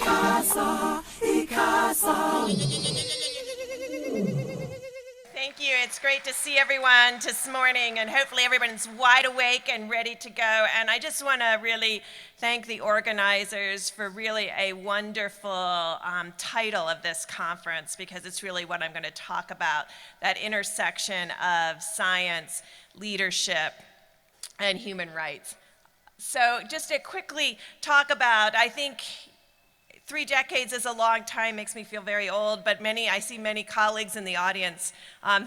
Icasa, Icasa. Thank you. It's great to see everyone this morning, and hopefully everyone's wide awake and ready to go. And I just want to really thank the organizers for really a wonderful title of this conference, because it's really what I'm going to talk about, that intersection of science, leadership, and human rights. So just to quickly talk about, I think 3 decades is a long time, makes me feel very old, but I see many colleagues in the audience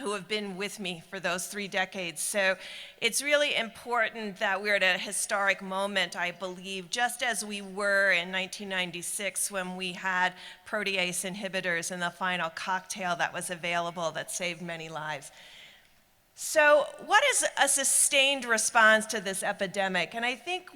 who have been with me for those 3 decades. So it's really important that we're at a historic moment, I believe, just as we were in 1996 when we had protease inhibitors in the final cocktail that was available that saved many lives. So what is a sustained response to this epidemic? And I think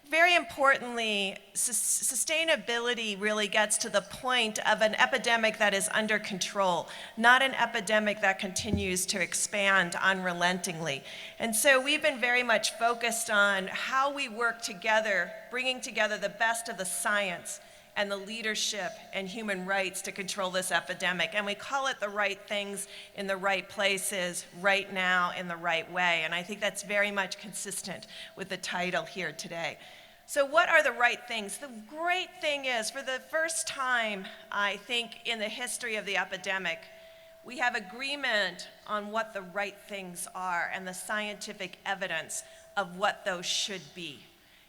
very importantly, sustainability really gets to the point of an epidemic that is under control, not an epidemic that continues to expand unrelentingly. And so we've been very much focused on how we work together, bringing together the best of the science and the leadership and human rights to control this epidemic. And we call it the right things in the right places, right now in the right way. And I think that's very much consistent with the title here today. So what are the right things? The great thing is, for the first time, I think, in the history of the epidemic, we have agreement on what the right things are and the scientific evidence of what those should be.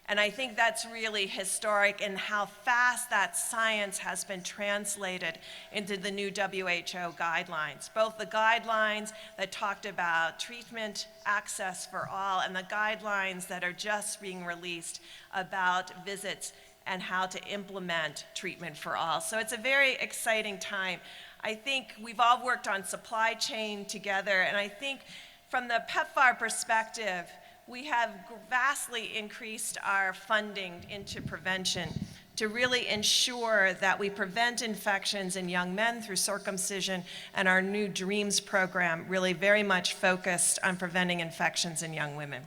And I think that's really historic in how fast that science has been translated into the new WHO guidelines, both the guidelines that talked about treatment access for all and the guidelines that are just being released about visits and how to implement treatment for all. So it's a very exciting time. I think we've all worked on supply chain together, and I think from the PEPFAR perspective, we have vastly increased our funding into prevention to really ensure that we prevent infections in young men through circumcision, and our new DREAMS program really very much focused on preventing infections in young women.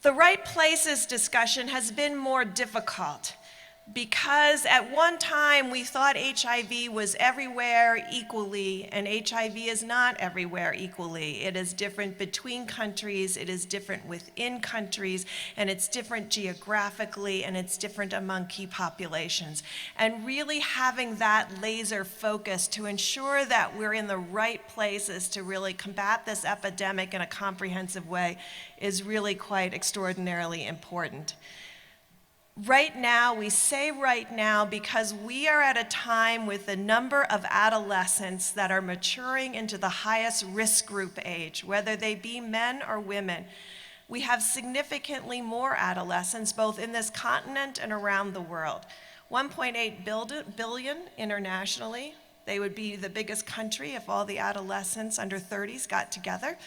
The right places discussion has been more difficult, because at one time we thought HIV was everywhere equally, and HIV is not everywhere equally. It is different between countries, it is different within countries, and it's different geographically, and it's different among key populations. And really having that laser focus to ensure that we're in the right places to really combat this epidemic in a comprehensive way is really quite extraordinarily important. Right now, we say right now because we are at a time with a number of adolescents that are maturing into the highest risk group age, whether they be men or women. We have significantly more adolescents both in this continent and around the world. 1.8 billion internationally. They would be the biggest country if all the adolescents under 30s got together.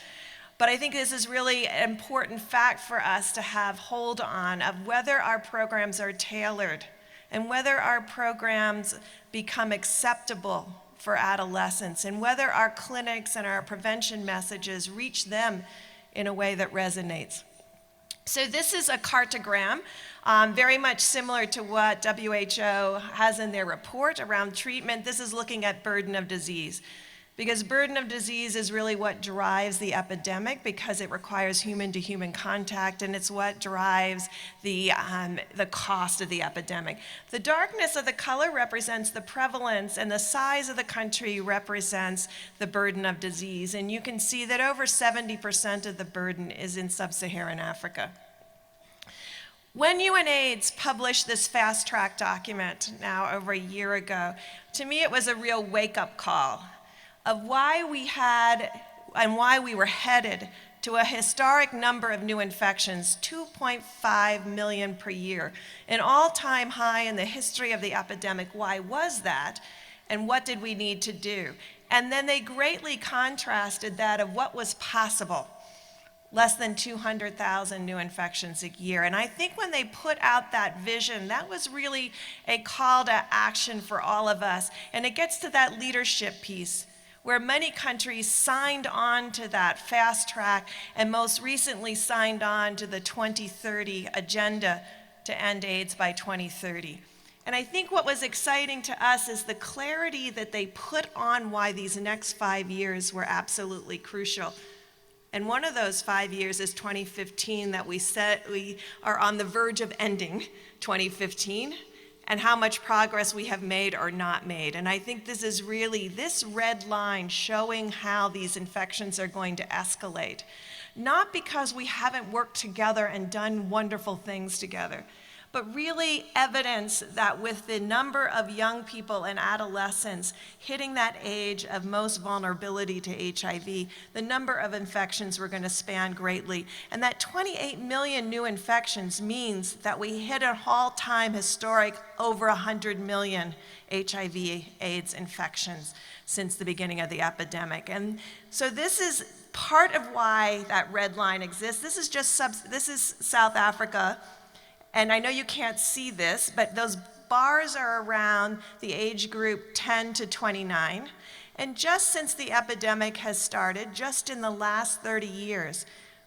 But I think this is really an important fact for us to have hold on, of whether our programs are tailored and whether our programs become acceptable for adolescents, and whether our clinics and our prevention messages reach them in a way that resonates. So this is a cartogram, very much similar to what WHO has in their report around treatment. This is looking at burden of disease, because burden of disease is really what drives the epidemic, because it requires human-to-human contact, and it's what drives the cost of the epidemic. The darkness of the color represents the prevalence, and the size of the country represents the burden of disease. And you can see that over 70% of the burden is in sub-Saharan Africa. When UNAIDS published this fast-track document now over a year ago, to me it was a real wake-up call of why we had and why we were headed to a historic number of new infections, 2.5 million per year, an all-time high in the history of the epidemic. Why was that? And what did we need to do? And then they greatly contrasted that of what was possible. Less than 200,000 new infections a year. And I think when they put out that vision, that was really a call to action for all of us. And it gets to that leadership piece, where many countries signed on to that fast track, and most recently signed on to the 2030 agenda to end AIDS by 2030. And I think what was exciting to us is the clarity that they put on why these next 5 years were absolutely crucial. And one of those 5 years is 2015, that we said we are on the verge of ending 2015, and how much progress we have made or not made. And I think this is really this red line showing how these infections are going to escalate. Not because we haven't worked together and done wonderful things together, but really evidence that with the number of young people and adolescents hitting that age of most vulnerability to HIV, the number of infections were going to span greatly. And that 28 million new infections means that we hit an all-time historic over 100 million HIV/AIDS infections since the beginning of the epidemic. And so this is part of why that red line exists. This is South Africa. And I know you can't see this, but those bars are around the age group 10 to 29. And just since the epidemic has started, just in the last 30 years,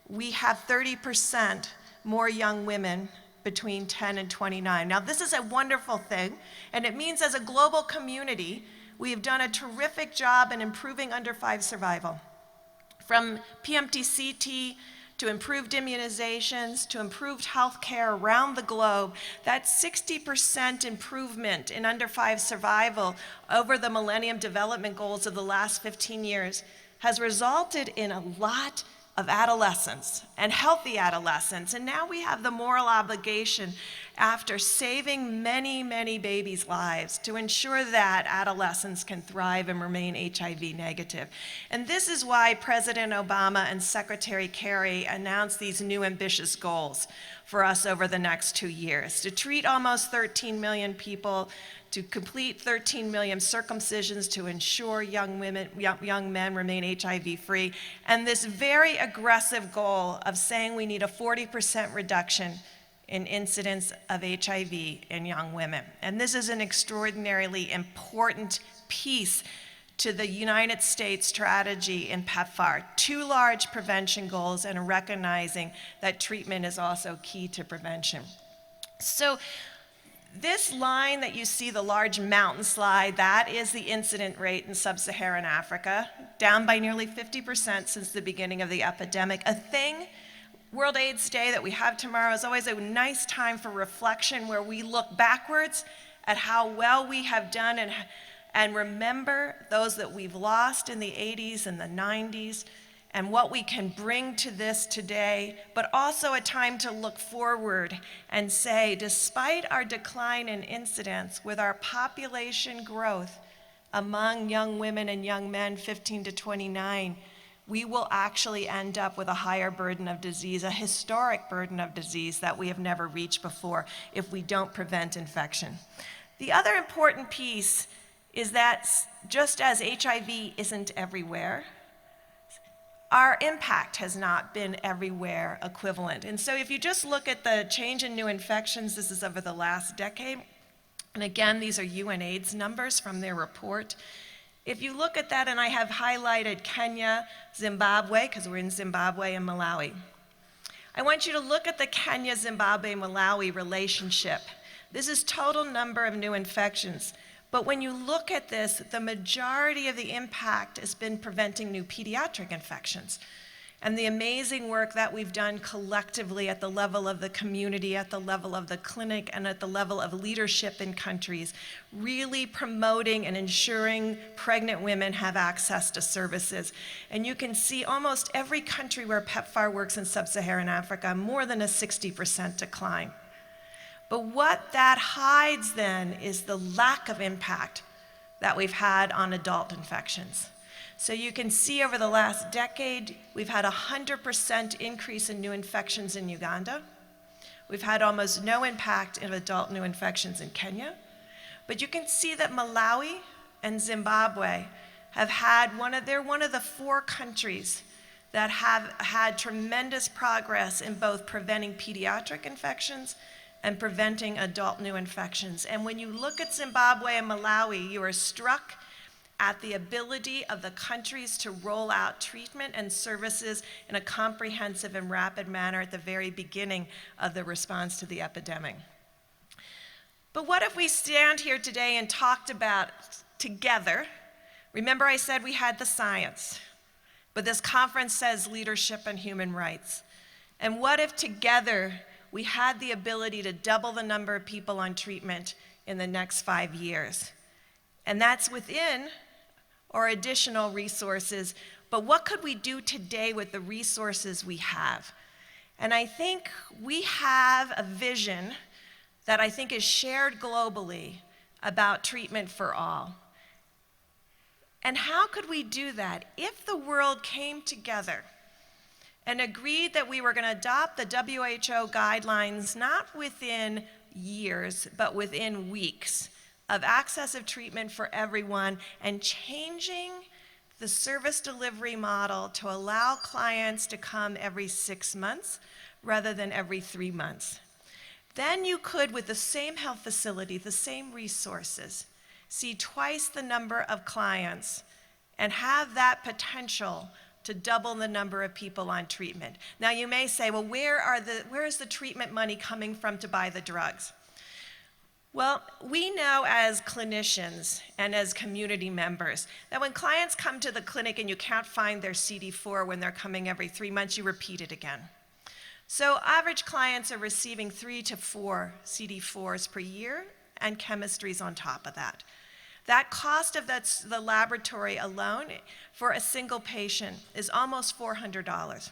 we have 30% more young women between 10 and 29. Now, this is a wonderful thing, and it means as a global community, we have done a terrific job in improving under 5 survival. From PMTCT to improved immunizations, to improved health care around the globe, that 60% improvement in under 5 survival over the Millennium Development Goals of the last 15 years has resulted in a lot of adolescents and healthy adolescents. And now we have the moral obligation, after saving many, many babies' lives, to ensure that adolescents can thrive and remain HIV negative. And this is why President Obama and Secretary Kerry announced these new ambitious goals for us over the next 2 years: to treat almost 13 million people, to complete 13 million circumcisions to ensure young men remain HIV-free, and this very aggressive goal of saying we need a 40% reduction in incidence of HIV in young women. And this is an extraordinarily important piece to the United States strategy in PEPFAR. 2 large prevention goals and recognizing that treatment is also key to prevention. So this line that you see, the large mountain slide, that is the incident rate in sub-Saharan Africa, down by nearly 50% since the beginning of the epidemic. World AIDS Day that we have tomorrow is always a nice time for reflection, where we look backwards at how well we have done and remember those that we've lost in the 80s and the 90s, and what we can bring to this today, but also a time to look forward and say, despite our decline in incidence, with our population growth among young women and young men 15 to 29, we will actually end up with a higher burden of disease, a historic burden of disease that we have never reached before if we don't prevent infection. The other important piece is that just as HIV isn't everywhere, our impact has not been everywhere equivalent. And so if you just look at the change in new infections, this is over the last decade, and again, these are UNAIDS numbers from their report. If you look at that, and I have highlighted Kenya, Zimbabwe, because we're in Zimbabwe and Malawi. I want you to look at the Kenya, Zimbabwe, Malawi relationship. This is total number of new infections. But when you look at this, the majority of the impact has been preventing new pediatric infections. And the amazing work that we've done collectively at the level of the community, at the level of the clinic, and at the level of leadership in countries, really promoting and ensuring pregnant women have access to services. And you can see almost every country where PEPFAR works in sub-Saharan Africa, more than a 60% decline. But what that hides then is the lack of impact that we've had on adult infections. So you can see over the last decade, we've had a 100% increase in new infections in Uganda. We've had almost no impact in adult new infections in Kenya. But you can see that Malawi and Zimbabwe have had they're one of the 4 countries that have had tremendous progress in both preventing pediatric infections and preventing adult new infections. And when you look at Zimbabwe and Malawi, you are struck at the ability of the countries to roll out treatment and services in a comprehensive and rapid manner at the very beginning of the response to the epidemic. But what if we stand here today and talked about together? Remember I said we had the science, but this conference says leadership and human rights. And what if together we had the ability to double the number of people on treatment in the next 5 years? And that's within our additional resources, but what could we do today with the resources we have? And I think we have a vision that I think is shared globally about treatment for all. And how could we do that? If the world came together and agreed that we were going to adopt the WHO guidelines not within years, but within weeks of access of treatment for everyone and changing the service delivery model to allow clients to come every 6 months rather than every 3 months. Then you could, with the same health facility, the same resources, see twice the number of clients and have that potential to double the number of people on treatment. Now you may say, well, where is the treatment money coming from to buy the drugs? Well, we know as clinicians and as community members that when clients come to the clinic and you can't find their CD4 when they're coming every 3 months, you repeat it again. So average clients are receiving 3 to 4 CD4s per year and chemistries on top of that. That cost of the laboratory alone for a single patient is almost $400.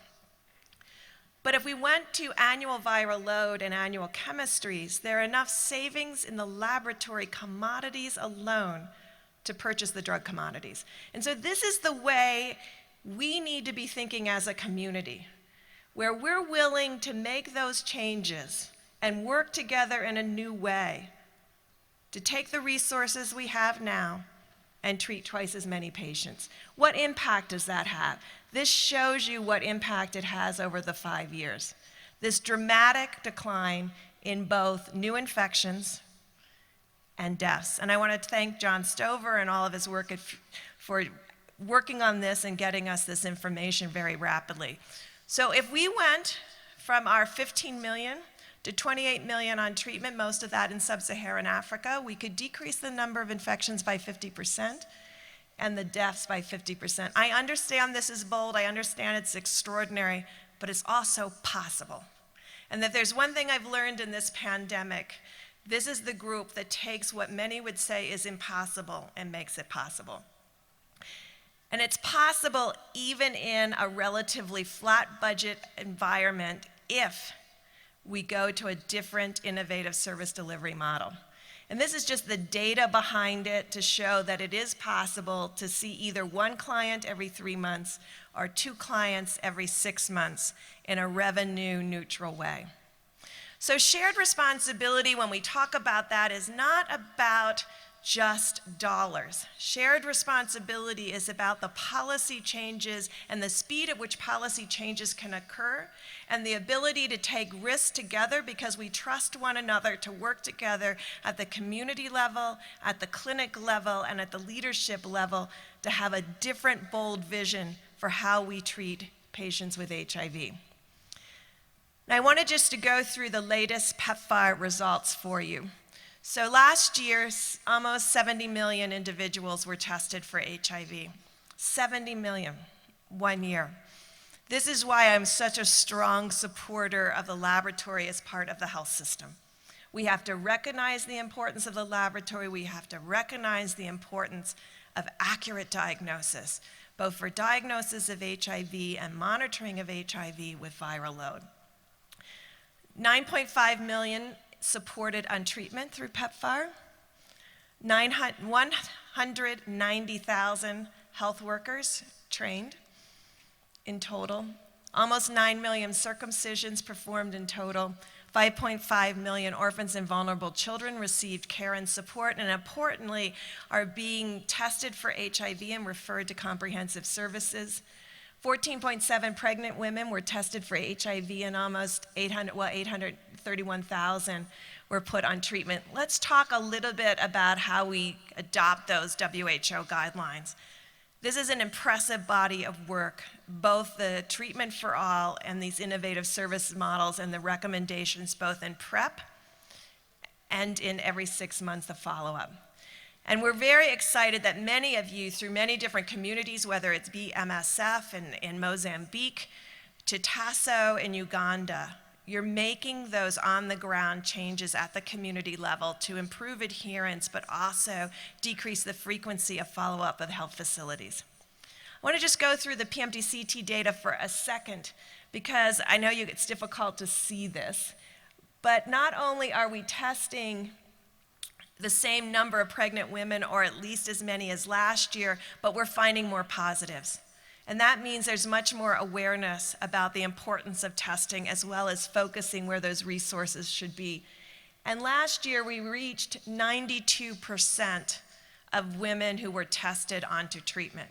But if we went to annual viral load and annual chemistries, there are enough savings in the laboratory commodities alone to purchase the drug commodities. And so this is the way we need to be thinking as a community, where we're willing to make those changes and work together in a new way to take the resources we have now and treat twice as many patients. What impact does that have? This shows you what impact it has over the 5 years. This dramatic decline in both new infections and deaths. And I want to thank John Stover and all of his work for working on this and getting us this information very rapidly. So if we went from our 15 million to 28 million on treatment, most of that in sub-Saharan Africa, we could decrease the number of infections by 50% and the deaths by 50%. I understand this is bold, I understand it's extraordinary, but it's also possible. And that there's one thing I've learned in this pandemic, this is the group that takes what many would say is impossible and makes it possible. And it's possible even in a relatively flat budget environment if we go to a different innovative service delivery model. And this is just the data behind it to show that it is possible to see either 1 client every 3 months or 2 clients every 6 months in a revenue neutral way. So shared responsibility, when we talk about that, is not about just dollars. Shared responsibility is about the policy changes and the speed at which policy changes can occur and the ability to take risks together because we trust one another to work together at the community level, at the clinic level, and at the leadership level to have a different, bold vision for how we treat patients with HIV. Now, I wanted just to go through the latest PEPFAR results for you. So last year, almost 70 million individuals were tested for HIV. 70 million, 1 year. This is why I'm such a strong supporter of the laboratory as part of the health system. We have to recognize the importance of the laboratory. We have to recognize the importance of accurate diagnosis, both for diagnosis of HIV and monitoring of HIV with viral load. 9.5 million supported on treatment through PEPFAR, 190,000 health workers trained in total, almost 9 million circumcisions performed in total, 5.5 million orphans and vulnerable children received care and support, and importantly, are being tested for HIV and referred to comprehensive services. 14.7 pregnant women were tested for HIV and almost 831,000 were put on treatment. Let's talk a little bit about how we adopt those WHO guidelines. This is an impressive body of work, both the treatment for all and these innovative service models and the recommendations both in PrEP and in every 6 months of follow-up. And we're very excited that many of you, through many different communities, whether it's BMSF in Mozambique, to Tasso in Uganda, you're making those on-the-ground changes at the community level to improve adherence, but also decrease the frequency of follow-up of health facilities. I want to just go through the PMT-CT data for a second, because I know it's difficult to see this. But not only are we testing the same number of pregnant women, or at least as many as last year, but we're finding more positives. And that means there's much more awareness about the importance of testing, as well as focusing where those resources should be. And last year, we reached 92% of women who were tested onto treatment.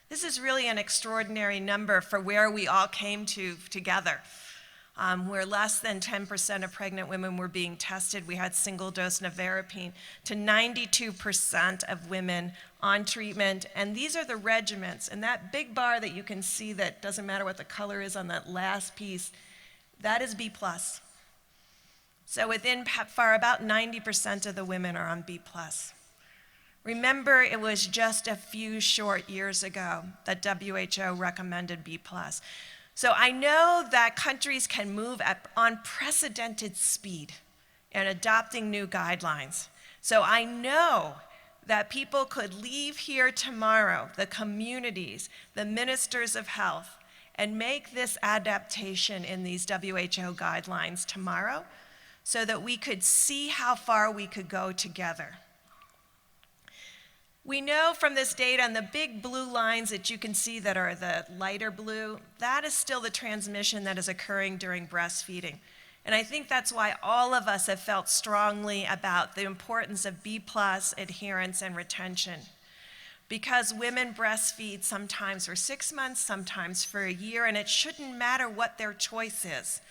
This is really an extraordinary number for where we all came to together. Where less than 10% of pregnant women were being tested, we had single-dose nevirapine, to 92% of women on treatment. And these are the regimens. And that big bar that you can see, that doesn't matter what the color is on that last piece, that is B+. So within PEPFAR, about 90% of the women are on B+. Remember, it was just a few short years ago that WHO recommended B+. So I know that countries can move at unprecedented speed in adopting new guidelines. So I know that people could leave here tomorrow, the communities, the ministers of health, and make this adaptation in these WHO guidelines tomorrow so that we could see how far we could go together. We know from this data, and the big blue lines that you can see that are the lighter blue, that is still the transmission that is occurring during breastfeeding. And I think that's why all of us have felt strongly about the importance of B+ adherence and retention. Because women breastfeed sometimes for 6 months, sometimes for a year, and it shouldn't matter what their choice is.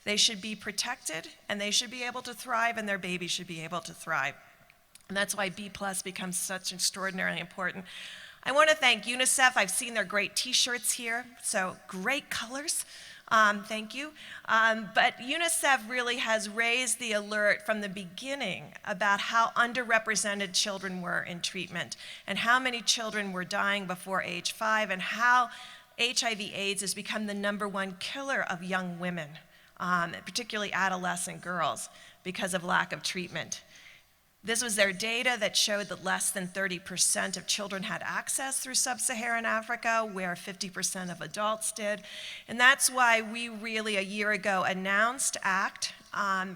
They should be protected, and they should be able to thrive, and their baby should be able to thrive. And that's why B+ becomes such extraordinarily important. I want to thank UNICEF. I've seen their great t-shirts here, so great colors. Thank you. But UNICEF really has raised the alert from the beginning about how underrepresented children were in treatment, and how many children were dying before age 5, and how HIV/AIDS has become the #1 killer of young women, particularly adolescent girls, because of lack of treatment. This was their data that showed that less than 30% of children had access through sub-Saharan Africa, where 50% of adults did. And that's why we really, a year ago, announced ACT,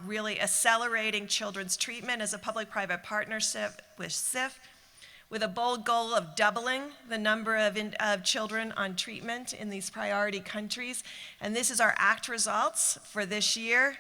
really accelerating children's treatment as a public-private partnership with CIF, with a bold goal of doubling the number of children on treatment in these priority countries. And this is our ACT results for this year.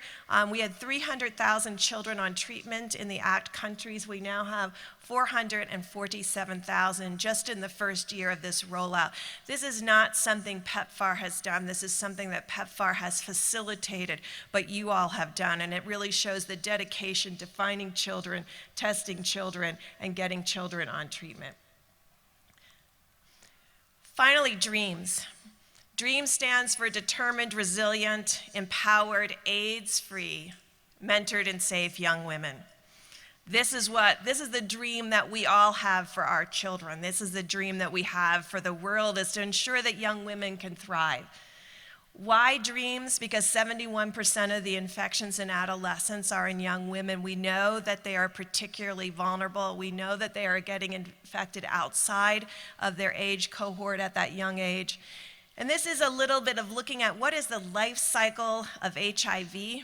We had 300,000 children on treatment in the ACT countries. We now have 447,000 just in the first year of this rollout. This is not something PEPFAR has done. This is something that PEPFAR has facilitated, but you all have done. And it really shows the dedication to finding children, testing children, and getting children on treatment. Finally, DREAMS. DREAMS stands for Determined, Resilient, Empowered, AIDS-Free, Mentored, and Safe Young Women. This is the dream that we all have for our children. This is the dream that we have for the world, is to ensure that young women can thrive. Why DREAMS? Because 71% of the infections in adolescence are in young women. We know that they are particularly vulnerable. We know that they are getting infected outside of their age cohort at that young age. And this is a little bit of looking at what is the life cycle of HIV.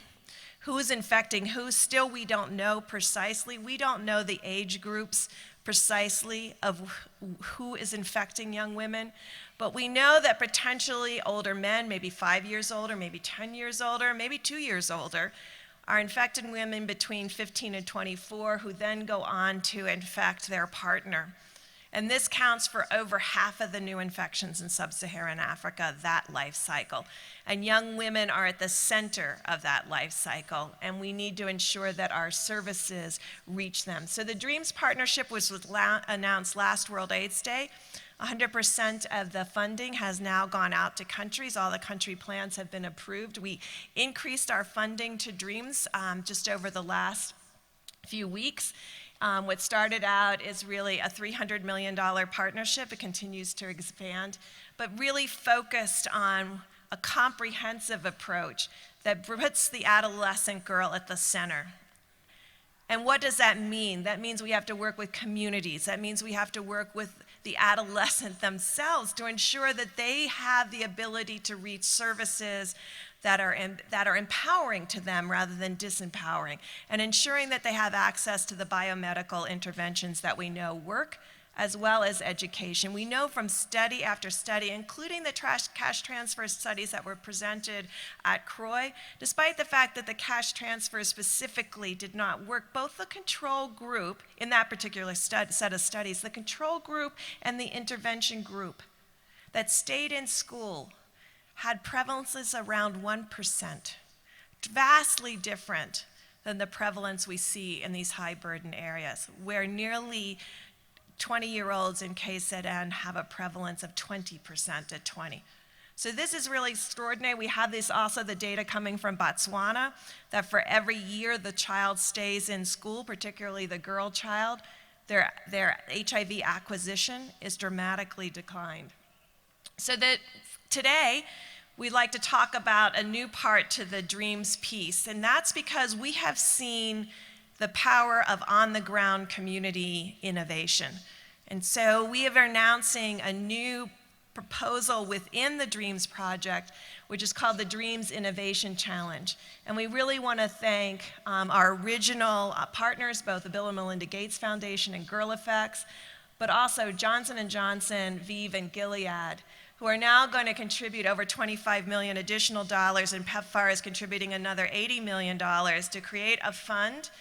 Who's infecting who? Still, we don't know precisely. We don't know the age groups precisely of who is infecting young women. But we know that potentially older men, maybe 5 years older, maybe 10 years older, maybe 2 years older, are infected women between 15 and 24 who then go on to infect their partner. And this counts for over half of the new infections in sub-Saharan Africa, that life cycle. And young women are at the center of that life cycle, and we need to ensure that our services reach them. So the DREAMS partnership was announced last World AIDS Day. 100% of the funding has now gone out to countries. All the country plans have been approved. We increased our funding to DREAMS just over the last few weeks. What started out is really a $300 million partnership. It continues to expand, but really focused on a comprehensive approach that puts the adolescent girl at the center. And what does that mean? That means we have to work with communities. That means we have to work with the adolescent themselves to ensure that they have the ability to reach services that are empowering to them rather than disempowering, and ensuring that they have access to the biomedical interventions that we know work, as well as education. We know from study after study, including the cash transfer studies that were presented at CROI, despite the fact that the cash transfer specifically did not work, both the control group in that particular set of studies, the control group and the intervention group that stayed in school had prevalences around 1%, vastly different than the prevalence we see in these high burden areas, where nearly 20-year-olds in KZN have a prevalence of 20% at 20. So this is really extraordinary. We have this also the data coming from Botswana, that for every year the child stays in school, particularly the girl child, their HIV acquisition is dramatically declined. So that today, we'd like to talk about a new part to the DREAMS piece, and that's because we have seen the power of on-the-ground community innovation. And so we are announcing a new proposal within the DREAMS project, which is called the DREAMS Innovation Challenge. And we really want to thank our original partners, both the Bill and Melinda Gates Foundation and Girl Effects, but also Johnson & Johnson, ViiV, and Gilead, who are now going to contribute over $25 million additional dollars, and PEPFAR is contributing another $80 million to create a fund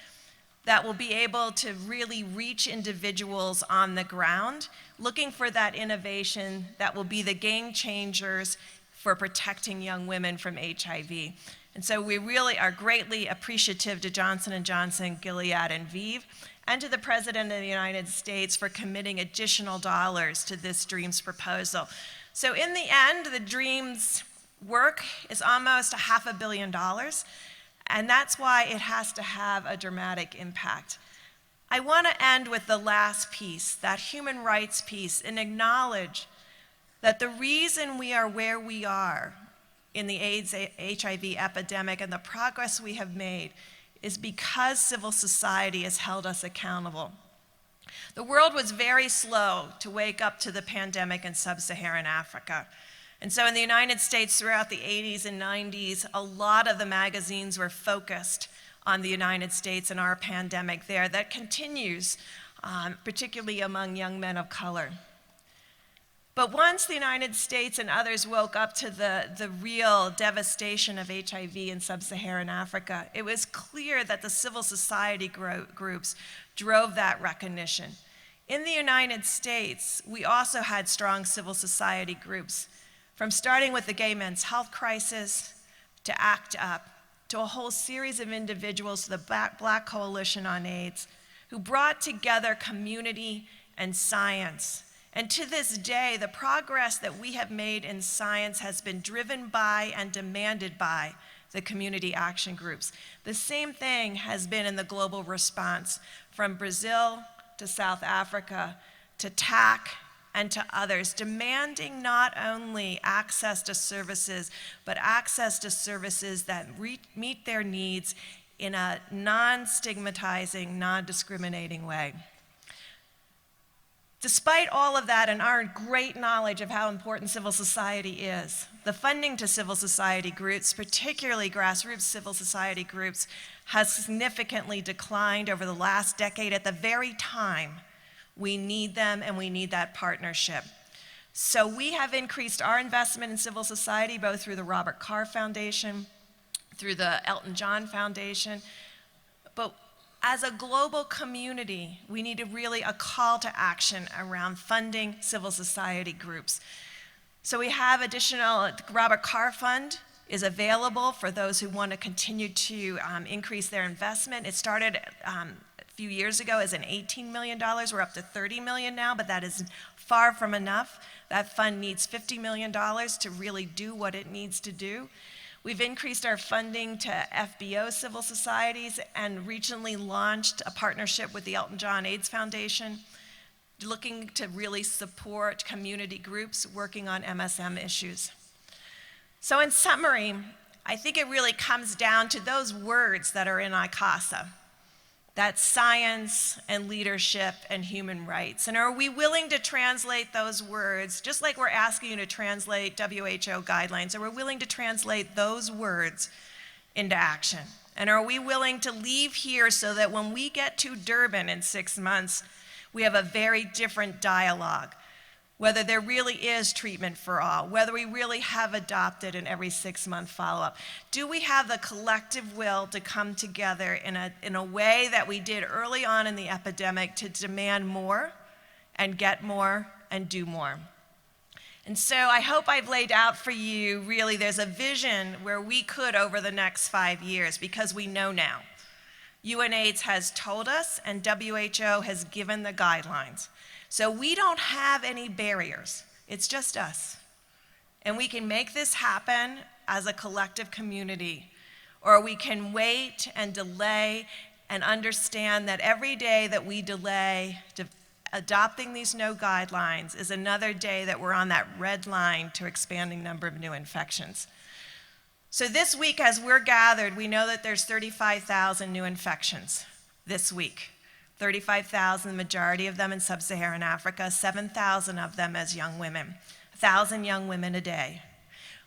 that will be able to really reach individuals on the ground, looking for that innovation that will be the game changers for protecting young women from HIV. And so we really are greatly appreciative to Johnson & Johnson, Gilead, and ViiV, and to the President of the United States for committing additional dollars to this DREAMS proposal. So in the end, the DREAMS work is almost $500 million, and that's why it has to have a dramatic impact. I want to end with the last piece, that human rights piece, and acknowledge that the reason we are where we are in the AIDS HIV epidemic and the progress we have made is because civil society has held us accountable. The world was very slow to wake up to the pandemic in sub-Saharan Africa. And so in the United States throughout the 80s and 90s, a lot of the magazines were focused on the United States and our pandemic there. That continues, particularly among young men of color. But once the United States and others woke up to the real devastation of HIV in sub-Saharan Africa, it was clear that the civil society groups drove that recognition. In the United States, we also had strong civil society groups, from starting with the gay men's health crisis, to ACT UP, to a whole series of individuals, to the Black Coalition on AIDS, who brought together community and science. And to this day, the progress that we have made in science has been driven by and demanded by the community action groups. The same thing has been in the global response, from Brazil to South Africa to TAC and to others, demanding not only access to services, but access to services that meet their needs in a non-stigmatizing, non-discriminating way. Despite all of that and our great knowledge of how important civil society is, the funding to civil society groups, particularly grassroots civil society groups, has significantly declined over the last decade at the very time we need them and we need that partnership. So we have increased our investment in civil society, both through the Robert Carr Foundation, through the Elton John Foundation, but as a global community, we need a call to action around funding civil society groups. So we have additional, the Robert Carr Fund is available for those who want to continue to increase their investment. It started a few years ago as an $18 million. We're up to $30 million now, but that is far from enough. That fund needs $50 million to really do what it needs to do. We've increased our funding to FBO civil societies and recently launched a partnership with the Elton John AIDS Foundation, looking to really support community groups working on MSM issues. So in summary, I think it really comes down to those words that are in Icasa. That's science and leadership and human rights. And are we willing to translate those words, just like we're asking you to translate WHO guidelines, are we willing to translate those words into action? And are we willing to leave here so that when we get to Durban in 6 months, we have a very different dialogue, whether there really is treatment for all, whether we really have adopted an every 6-month follow-up. Do we have the collective will to come together in a way that we did early on in the epidemic to demand more and get more and do more? And so I hope I've laid out for you, really, there's a vision where we could over the next 5 years, because we know now. UNAIDS has told us, and WHO has given the guidelines. So we don't have any barriers. It's just us. And we can make this happen as a collective community, or we can wait and delay and understand that every day that we delay adopting these no guidelines is another day that we're on that red line to expanding number of new infections. So this week, as we're gathered, we know that there's 35,000 new infections this week. 35,000, the majority of them in sub-Saharan Africa, 7,000 of them as young women, 1,000 young women a day.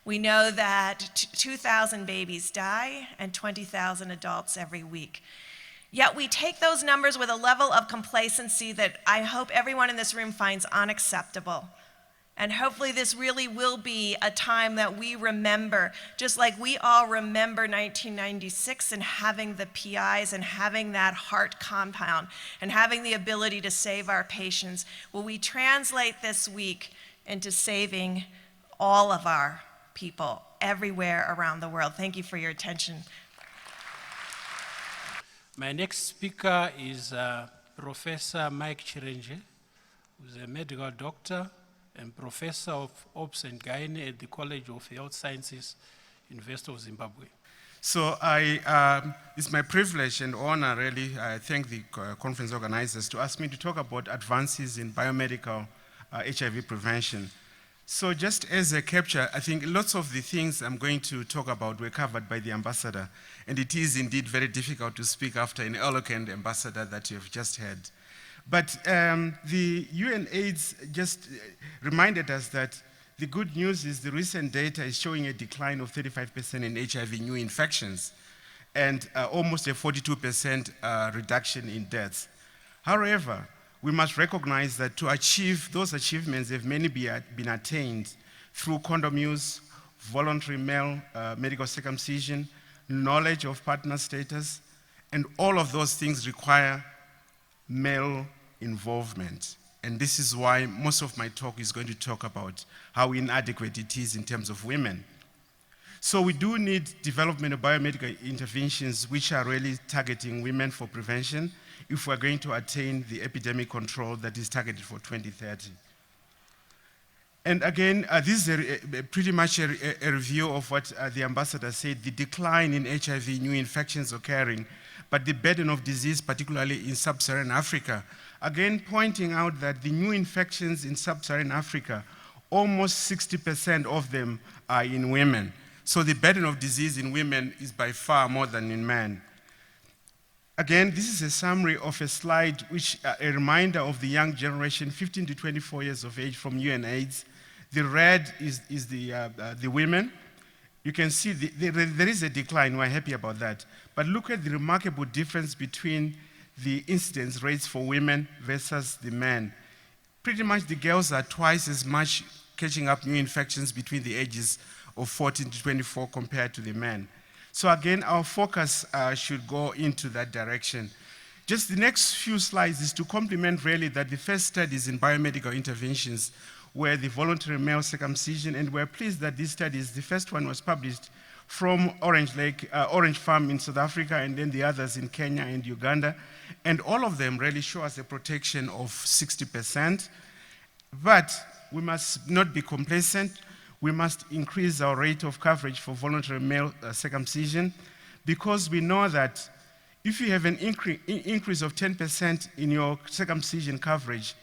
We know that 2,000 babies die and 20,000 adults every week. Yet we take those numbers with a level of complacency that I hope everyone in this room finds unacceptable. And hopefully this really will be a time that we remember, just like we all remember 1996 and having the PIs and having that heart compound and having the ability to save our patients. Will we translate this week into saving all of our people everywhere around the world? Thank you for your attention. My next speaker is Professor Mike Chirenje, who's a medical doctor and Professor of Ops and Gynae at the College of Health Sciences, University of Zimbabwe. So it's my privilege and honor, really, I thank the conference organizers to ask me to talk about advances in biomedical HIV prevention. So just as a capture, I think lots of the things I'm going to talk about were covered by the ambassador, and it is indeed very difficult to speak after an eloquent ambassador that you've just heard. But the UNAIDS just reminded us that the good news is the recent data is showing a decline of 35% in HIV new infections and almost a 42% reduction in deaths. However, we must recognize that to achieve those achievements have many been attained through condom use, voluntary male medical circumcision, knowledge of partner status, and all of those things require male involvement. And this is why most of my talk is going to talk about how inadequate it is in terms of women. So we do need development of biomedical interventions which are really targeting women for prevention if we're going to attain the epidemic control that is targeted for 2030. And again, this is pretty much a review of what the ambassador said, the decline in HIV new infections occurring, but the burden of disease, particularly in sub-Saharan Africa. Again, pointing out that the new infections in sub-Saharan Africa, almost 60% of them are in women. So the burden of disease in women is by far more than in men. Again, this is a summary of a slide which a reminder of the young generation, 15 to 24 years of age from UNAIDS. The red is the women. You can see there is a decline, we're happy about that. But look at the remarkable difference between the incidence rates for women versus the men. Pretty much the girls are twice as much catching up new infections between the ages of 14 to 24 compared to the men. So again, our focus should go into that direction. Just the next few slides is to complement really that the first studies in biomedical interventions were the voluntary male circumcision, and we're pleased that these studies, the first one was published from Orange Farm in South Africa, and then the others in Kenya and Uganda. And all of them really show us a protection of 60%. But we must not be complacent. we must increase our rate of coverage for voluntary male circumcision, because we know that if you have an increase of 10% in your circumcision coverage,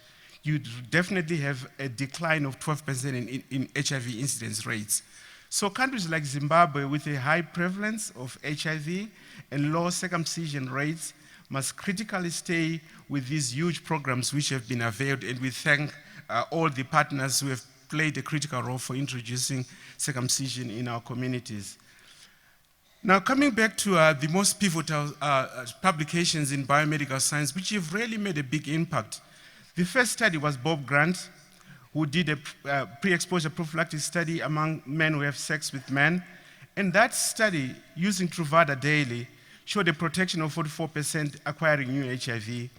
you definitely have a decline of 12% in HIV incidence rates. So countries like Zimbabwe, with a high prevalence of HIV and low circumcision rates, must critically stay with these huge programs which have been availed, and we thank all the partners who have played a critical role for introducing circumcision in our communities. Now, coming back to the most pivotal publications in biomedical science, which have really made a big impact. The first study was Bob Grant, who did a pre-exposure prophylactic study among men who have sex with men. And that study, using Truvada daily, showed a protection of 44% acquiring new HIV.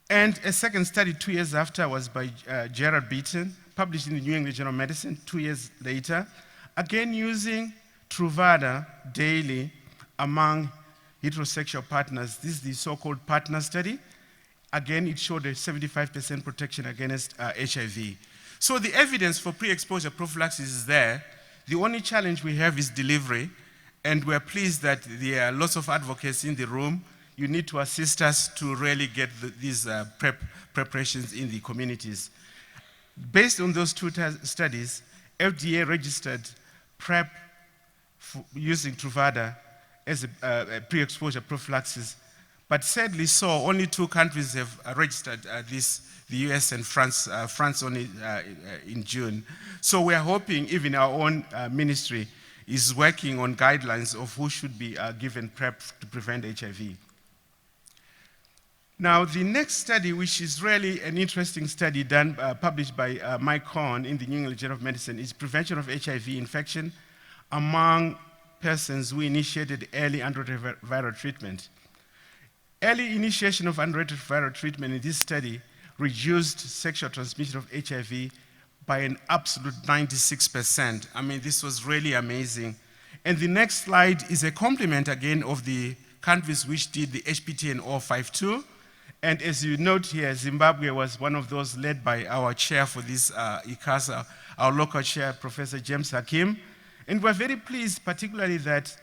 And a second study 2 years after was by Gerard Beaton, published in the New England Journal of Medicine 2 years later, again using Truvada daily among heterosexual partners. This is the so-called partner study. Again, it showed a 75% protection against HIV. So the evidence for pre-exposure prophylaxis is there. The only challenge we have is delivery, and we're pleased that there are lots of advocates in the room. You need to assist us to really get these preparations in the communities. Based on those two studies, FDA registered PrEP using Truvada as a pre-exposure prophylaxis. But sadly so, only 2 countries have registered this, the US and France, France only in June. So we're hoping even our own ministry is working on guidelines of who should be given PrEP to prevent HIV. Now, the next study, which is really an interesting study done, published by Mike Cohn in the New England Journal of Medicine, is prevention of HIV infection among persons who initiated early antiretroviral treatment. Early initiation of antiretroviral treatment in this study reduced sexual transmission of HIV by an absolute 96%. I mean, this was really amazing. And the next slide is a complement again of the countries which did the HPTN 052. And as you note here, Zimbabwe was one of those led by our chair for this Icasa, our local chair, Professor James Hakim. And we're very pleased, particularly that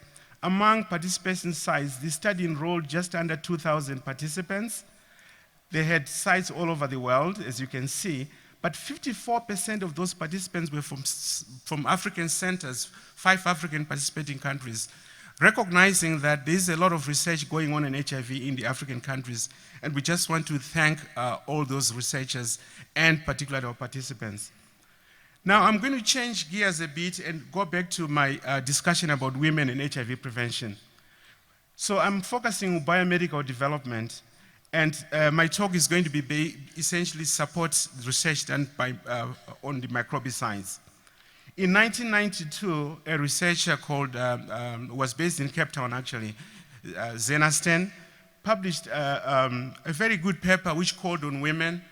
among participants in sites, the study enrolled just under 2,000 participants. They had sites all over the world, as you can see, but 54% of those participants were from African centers, 5 African participating countries, recognizing that there's a lot of research going on in HIV in the African countries, and we just want to thank all those researchers and particularly our participants. Now, I'm going to change gears a bit and go back to my discussion about women and HIV prevention. So I'm focusing on biomedical development, and my talk is going to be essentially support research done by, on the microbial science. In 1992, a researcher called, was based in Cape Town actually, Zenasten, published a very good paper which called on women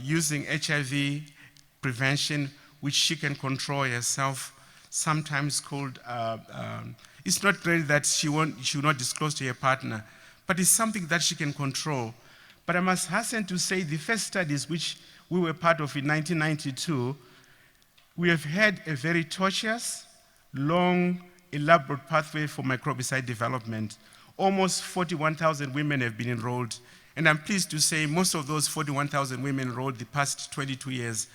using HIV prevention, which she can control herself, sometimes called, it's not really that she will not disclose to her partner, but it's something that she can control. But I must hasten to say the first studies which we were part of in 1992, we have had a very tortuous, long, elaborate pathway for microbicide development. Almost 41,000 women have been enrolled, and I'm pleased to say most of those 41,000 women enrolled the past 22 years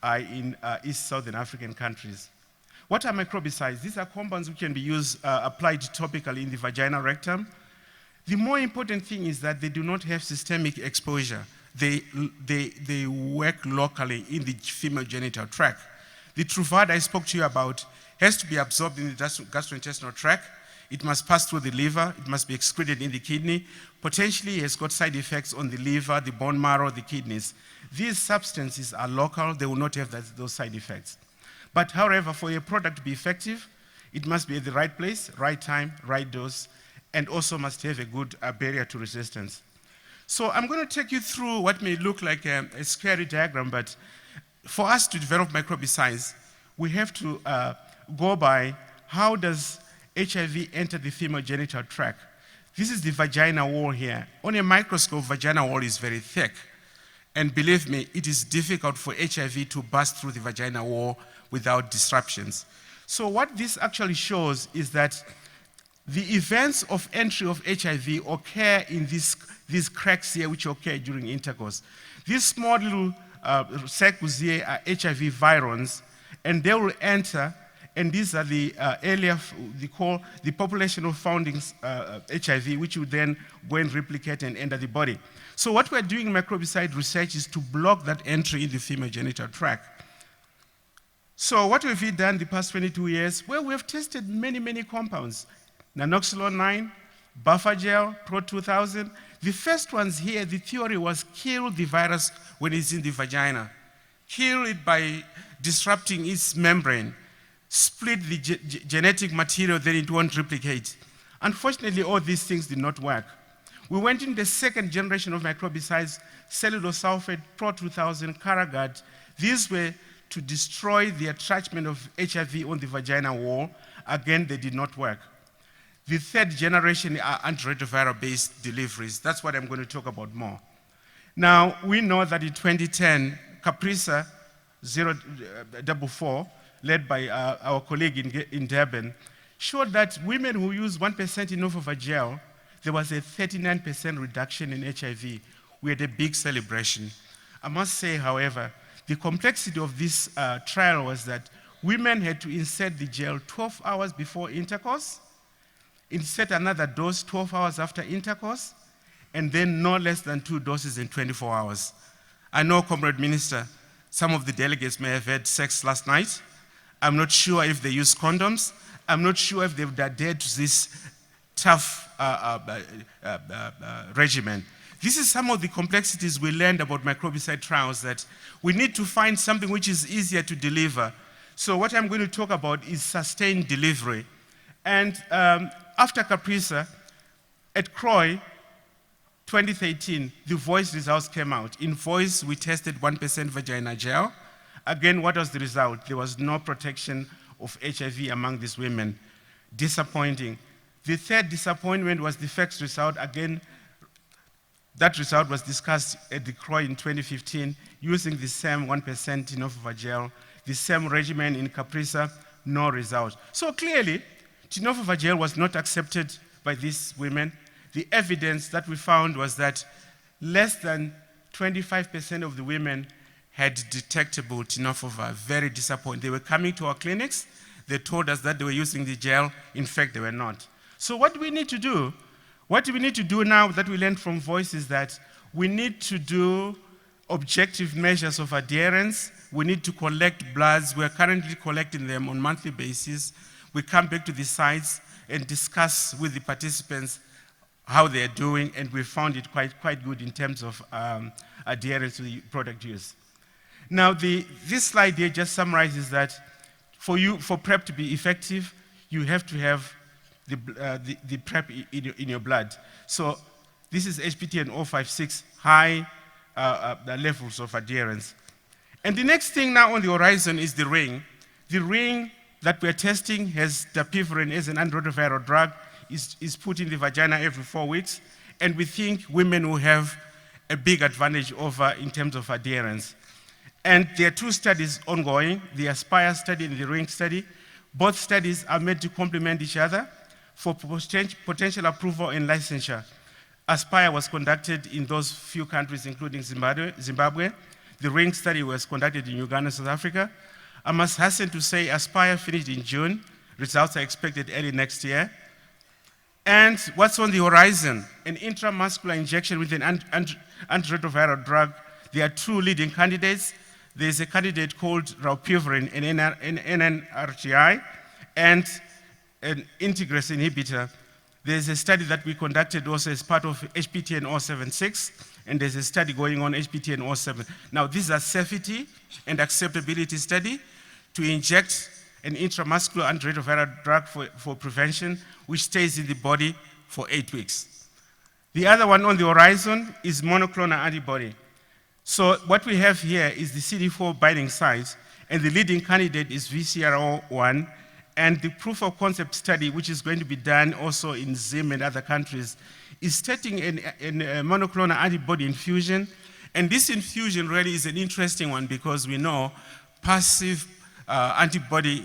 in East Southern African countries. What are microbicides? These are compounds which can be used, applied topically in the vaginal rectum. The more important thing is that they do not have systemic exposure. They work locally in the female genital tract. The Truvada I spoke to you about has to be absorbed in the gastrointestinal tract. It must pass through the liver. It must be excreted in the kidney. Potentially, it has got side effects on the liver, the bone marrow, the kidneys. These substances are local. They will not have those side effects. But however, for a product to be effective, it must be at the right place, right time, right dose, and also must have a good barrier to resistance. So I'm going to take you through what may look like a scary diagram, but for us to develop microbicides, we have to go by how does HIV enter the female genital tract. This is the vaginal wall here. On a microscope, vaginal wall is very thick. And believe me, it is difficult for HIV to burst through the vaginal wall without disruptions. So what this actually shows is that the events of entry of HIV occur in these cracks here which occur during intercourse. These small little circles here are HIV virons, and they will enter, and these are the area they call the populational founding HIV, which will then go and replicate and enter the body. So what we're doing in microbicide research is to block that entry in the female genital tract. So what have we done the past 22 years? Well, we have tested many, many compounds. Nanoxylone 9, buffer gel, Pro 2000. The first ones here, the theory was kill the virus when it's in the vagina. Kill it by disrupting its membrane. Split the genetic material, then it won't replicate. Unfortunately, all these things did not work. We went in the second generation of microbicides, cellulose sulfate, Pro 2000, Caragard. These were to destroy the attachment of HIV on the vagina wall. Again, they did not work. The third generation are antiretroviral-based deliveries. That's what I'm going to talk about more. Now, we know that in 2010, Caprisa 044, led by our colleague in Durban, showed that women who use 1% tenofovir gel, there was a 39% reduction in HIV. We had a big celebration. I must say, however, the complexity of this trial was that women had to insert the gel 12 hours before intercourse, insert another dose 12 hours after intercourse, and then no less than 2 doses in 24 hours. I know, Comrade Minister, some of the delegates may have had sex last night. I'm not sure if they use condoms. I'm not sure if they've adhered to this tough regimen. This is some of the complexities we learned about microbicide trials, that we need to find something which is easier to deliver. So what I'm going to talk about is sustained delivery. And after Caprisa, at CROI 2013, the VOICE results came out. In VOICE, we tested 1% vagina gel. Again, what was the result? There was no protection of HIV among these women. Disappointing. The third disappointment was the FEX result. Again, that result was discussed at the CROI in 2015 using the same 1% tenofovir gel, the same regimen in Caprisa, no result. So clearly, tenofovir gel was not accepted by these women. The evidence that we found was that less than 25% of the women had detectable tenofovir. Very disappointing. They were coming to our clinics. They told us that they were using the gel. In fact, they were not. So what do we need to do? What we need to do now that we learned from VOICE is that we need to do objective measures of adherence. We need to collect bloods. We're currently collecting them on a monthly basis. We come back to the sites and discuss with the participants how they're doing, and we found it quite good in terms of adherence to the product use. Now, this slide here just summarizes that for PrEP to be effective, you have to have the PrEP in your blood. So this is HPTN 056, high levels of adherence. And the next thing now on the horizon is the ring. The ring that we're testing has dapivirine as an antiretroviral drug, is put in the vagina every 4 weeks, and we think women will have a big advantage over in terms of adherence. And there are 2 studies ongoing, the ASPIRE study and the ring study. Both studies are made to complement each other for potential approval and licensure. ASPIRE was conducted in those few countries, including Zimbabwe. The ring study was conducted in Uganda, South Africa. I must hasten to say ASPIRE finished in June. Results are expected early next year. And what's on the horizon? An intramuscular injection with an antiretroviral drug. There are 2 leading candidates. There's a candidate called rilpivirine, an NNRTI, and an integrase inhibitor. There's a study that we conducted also as part of HPTN 076, and there's a study going on HPTN 07. Now, these are safety and acceptability study to inject an intramuscular antiretroviral drug for prevention, which stays in the body for 8 weeks. The other one on the horizon is monoclonal antibody. So what we have here is the CD4 binding site, and the leading candidate is VCR01, and the proof of concept study, which is going to be done also in Zim and other countries, is starting a monoclonal antibody infusion. And this infusion really is an interesting one because we know passive antibody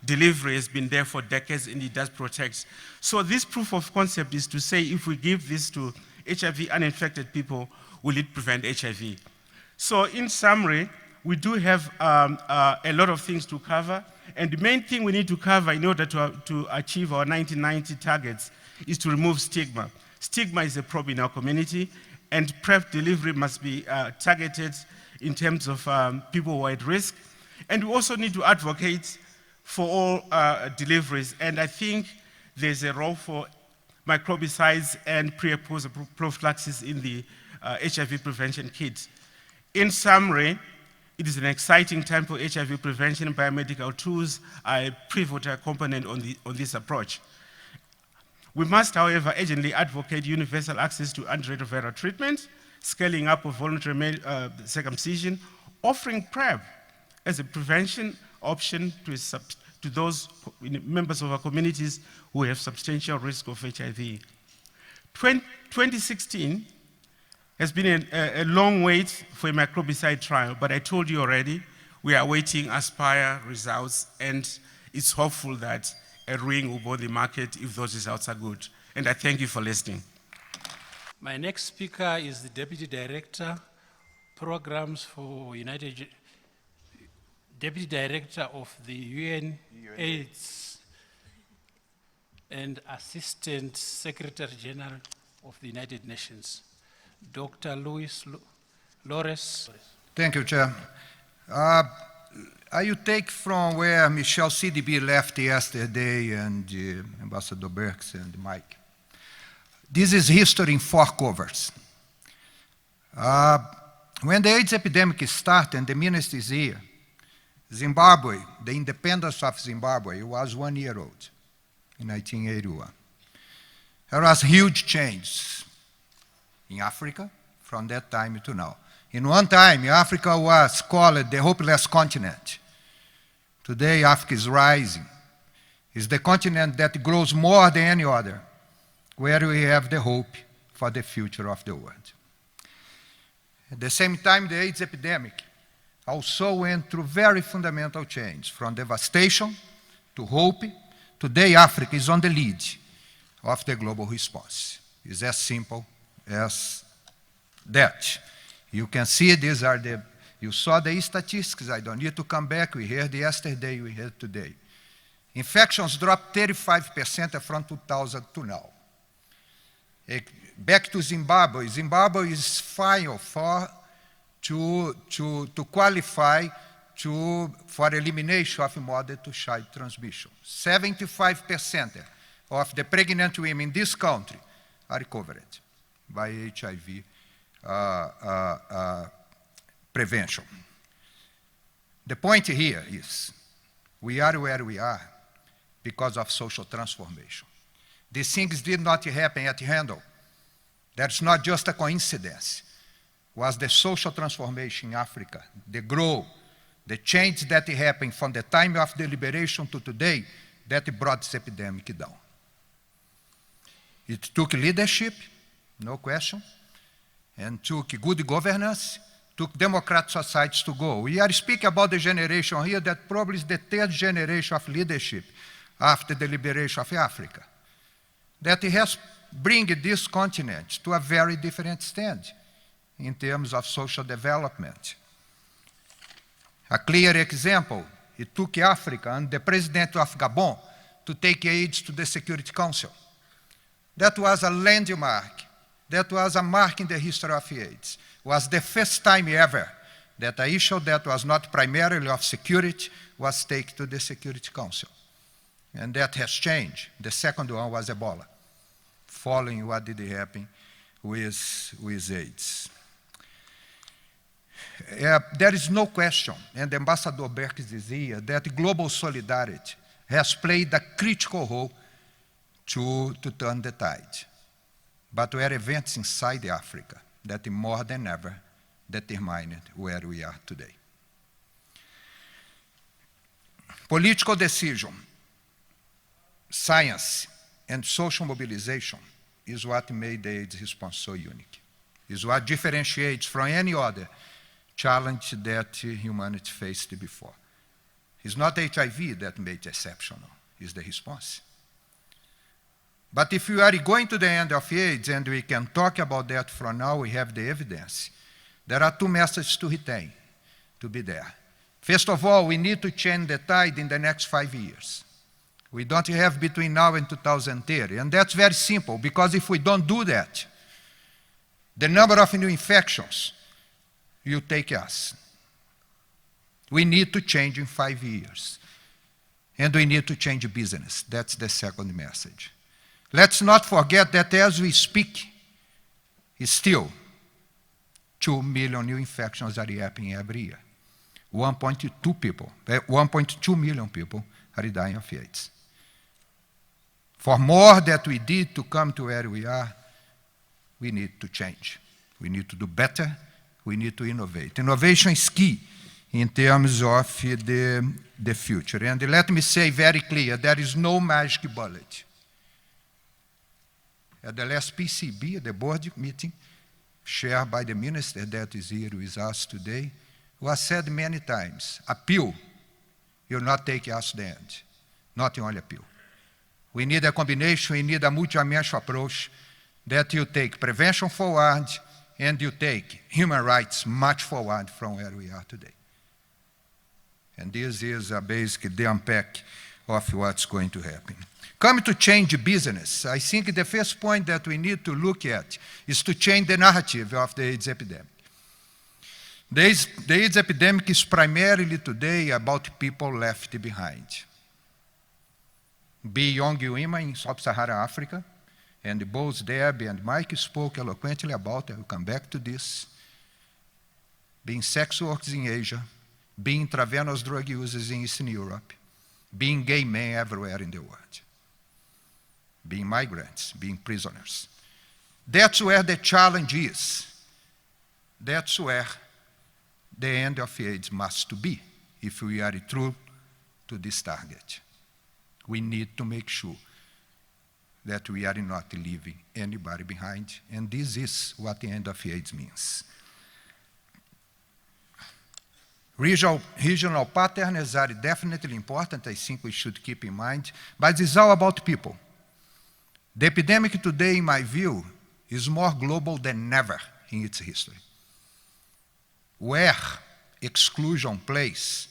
delivery has been there for decades and it does protect. So this proof of concept is to say if we give this to HIV uninfected people, will it prevent HIV? So in summary, we do have a lot of things to cover, and the main thing we need to cover in order to achieve our 1990 targets is to remove stigma. Stigma is a problem in our community, and PrEP delivery must be targeted in terms of people who are at risk. And we also need to advocate for all deliveries, and I think there's a role for microbicides and pre- and post prophylaxis in the HIV prevention kit. In summary, it is an exciting time for HIV prevention. Biomedical tools are a pivotal component on this approach. We must, however, urgently advocate universal access to antiretroviral treatment, scaling up of voluntary circumcision, offering PrEP as a prevention option to those members of our communities who have substantial risk of HIV. 2016 has been a long wait for a microbicide trial, but I told you already, we are awaiting ASPIRE results, and it's hopeful that a ring will board the market if those results are good. And I thank you for listening. My next speaker is the Deputy Director, Programs for Deputy Director of the UN AIDS and Assistant Secretary General of the United Nations, Dr. Luiz Loures. Thank you, Chair. I take from where Michelle CDB left yesterday and Ambassador Birx and Mike. This is history in 4 covers. When the AIDS epidemic started and the minister is here, Zimbabwe, the independence of Zimbabwe, was 1 year old in 1981. There was huge change in Africa from that time to now. In one time, Africa was called the hopeless continent. Today, Africa is rising. It's the continent that grows more than any other, where we have the hope for the future of the world. At the same time, the AIDS epidemic also went through very fundamental change, from devastation to hope. Today, Africa is on the lead of the global response. It's as simple as that. You can see these are you saw the statistics, I don't need to come back, we heard yesterday, we heard today. Infections dropped 35% from 2000 to now. Back to Zimbabwe. Zimbabwe is final to qualify for elimination of mother to child transmission. 75% of the pregnant women in this country are covered by HIV prevention. The point here is we are where we are because of social transformation. These things did not happen at Handel. That's not just a coincidence. It was the social transformation in Africa, the growth, the change that happened from the time of the liberation to today that brought this epidemic down. It took leadership, no question, and took good governance, took democratic societies to go. We are speaking about the generation here that probably is the 3rd generation of leadership after the liberation of Africa, that has bring this continent to a very different stand in terms of social development. A clear example, it took Africa and the president of Gabon to take AIDS to the Security Council. That was a landmark. That was a mark in the history of AIDS. It was the first time ever that an issue that was not primarily of security was taken to the Security Council. And that has changed. The second one was Ebola, following what did happen with AIDS. There is no question, and Ambassador Birx is here, that global solidarity has played a critical role to turn the tide. But there are events inside Africa that more than ever determine where we are today. Political decision, science, and social mobilization is what made the AIDS response so unique. Is what differentiates from any other challenge that humanity faced before. It's not HIV that made it exceptional, it's the response. But if we are going to the end of AIDS, and we can talk about that from now, we have the evidence, there are two messages to retain, to be there. First of all, we need to change the tide in the next 5 years. We don't have between now and 2030, and that's very simple, because if we don't do that, the number of new infections will take us. We need to change in 5 years, and we need to change business. That's the second message. Let's not forget that as we speak, still 2 million new infections are happening every year. 1.2 million people are dying of AIDS. For more that we did to come to where we are, we need to change. We need to do better. We need to innovate. Innovation is key in terms of the future. And let me say very clear, there is no magic bullet. At the last PCB, the board meeting, shared by the minister that is here with us today, was said many times, a pill will not take us to the end, not only a pill. We need a combination, we need a multi-dimensional approach that you take prevention forward and you take human rights much forward from where we are today. And this is basically the unpack of what's going to happen. Coming to change business, I think the first point that we need to look at is to change the narrative of the AIDS epidemic. The AIDS epidemic is primarily today about people left behind. Be young women in sub-Saharan Africa, and both Debbie and Mike spoke eloquently about, I will come back to this, being sex workers in Asia, being intravenous drug users in Eastern Europe, being gay men everywhere in the world, being migrants, being prisoners. That's where the challenge is. That's where the end of AIDS must be, if we are true to this target. We need to make sure that we are not leaving anybody behind, and this is what the end of AIDS means. Regional patterns are definitely important, I think we should keep in mind, but it's all about people. The epidemic today, in my view, is more global than ever in its history. Where exclusion plays,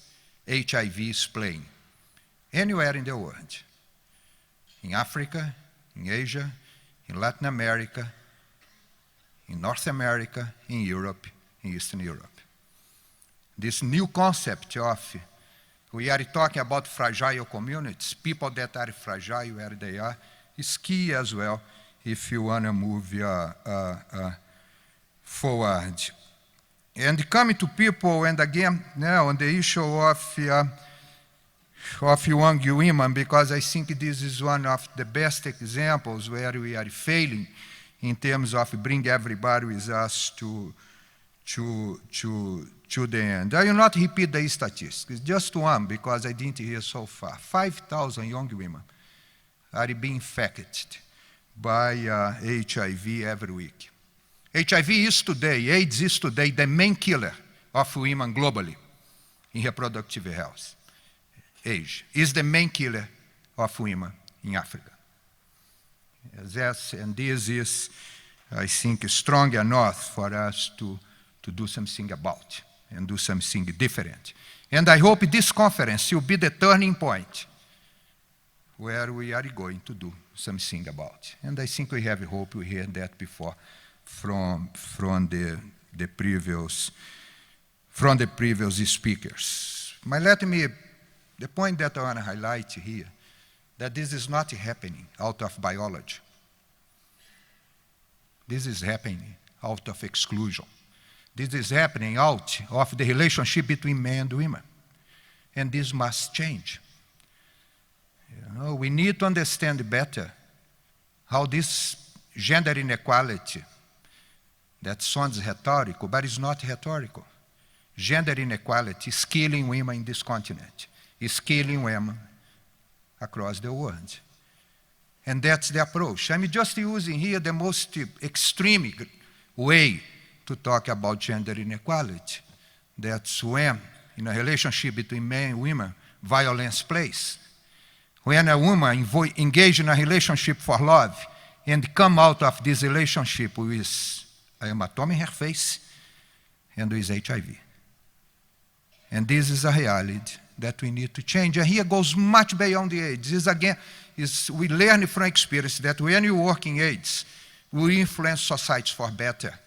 HIV is playing. Anywhere in the world. In Africa, in Asia, in Latin America, in North America, in Europe, in Eastern Europe. This new concept of, we are talking about fragile communities, people that are fragile where they are, is key as well if you want to move forward. And coming to people, and again, now on the issue of young women, because I think this is one of the best examples where we are failing in terms of bringing everybody with us to the end. I will not repeat the statistics, just one, because I didn't hear so far. 5,000 young women are being infected by HIV every week. HIV is today, AIDS is today the main killer of women globally in reproductive health. Age is the main killer of women in Africa. Yes, and this is, I think, strong enough for us to do something about and do something different. And I hope this conference will be the turning point where we are going to do something about. And I think we have hope. We heard that before from the previous speakers. The point that I want to highlight here, that this is not happening out of biology. This is happening out of exclusion. This is happening out of the relationship between men and women. And this must change. You know, we need to understand better how this gender inequality, that sounds rhetorical, but it's not rhetorical. Gender inequality is killing women in this continent. It's killing women across the world. And that's the approach. I'm just using here the most extreme way to talk about gender inequality. That's when, in a relationship between men and women, violence plays. When a woman engages in a relationship for love and come out of this relationship with a hematoma in her face and with HIV. And this is a reality that we need to change. And here goes much beyond the AIDS. This again we learn from experience that when you work in AIDS, we influence societies for better.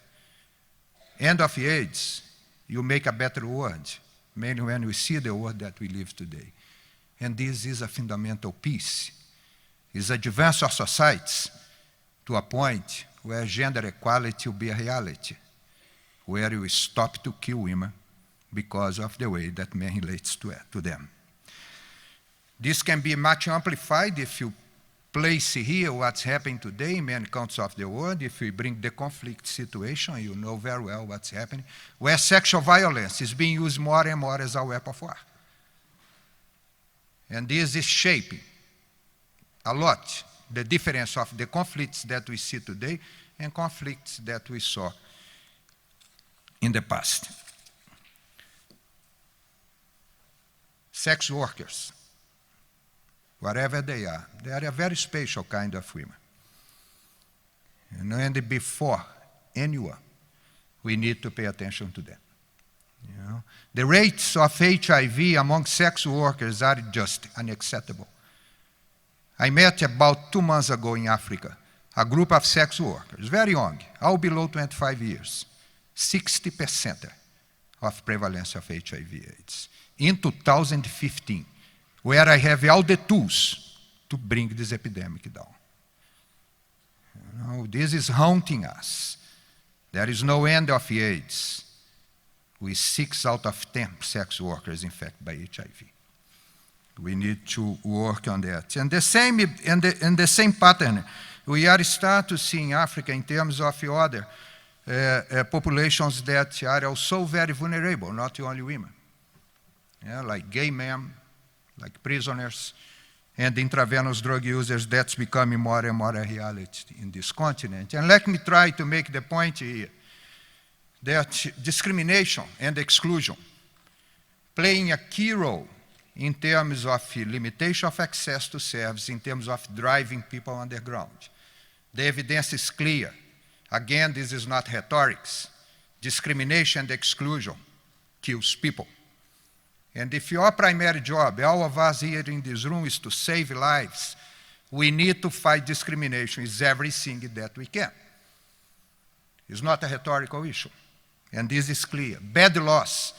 End of AIDS, you make a better world, mainly when we see the world that we live today. And this is a fundamental piece. It's advance our societies to a point where gender equality will be a reality, where we stop to kill women because of the way that men relates to them. This can be much amplified if you place here what's happening today in many countries of the world. If we bring the conflict situation, you know very well what's happening, where sexual violence is being used more and more as a weapon of war. And this is shaping a lot the difference of the conflicts that we see today and conflicts that we saw in the past. Sex workers, whatever they are a very special kind of women. And before anyone, we need to pay attention to them. You know? The rates of HIV among sex workers are just unacceptable. I met about 2 months ago in Africa a group of sex workers, very young, all below 25 years, 60% of prevalence of HIV/AIDS. In 2015, where I have all the tools to bring this epidemic down. You know, this is haunting us. There is no end of AIDS with 6 out of 10 sex workers infected by HIV. We need to work on that. And the same pattern we are starting to see in Africa in terms of other populations that are also very vulnerable, not only women. Yeah, like gay men, like prisoners, and intravenous drug users. That's becoming more and more a reality in this continent. And let me try to make the point here that discrimination and exclusion playing a key role in terms of limitation of access to service, in terms of driving people underground. The evidence is clear. Again, this is not rhetorics. Discrimination and exclusion kills people. And if your primary job, all of us here in this room, is to save lives, we need to fight discrimination with everything that we can. It's not a rhetorical issue. And this is clear. Bad laws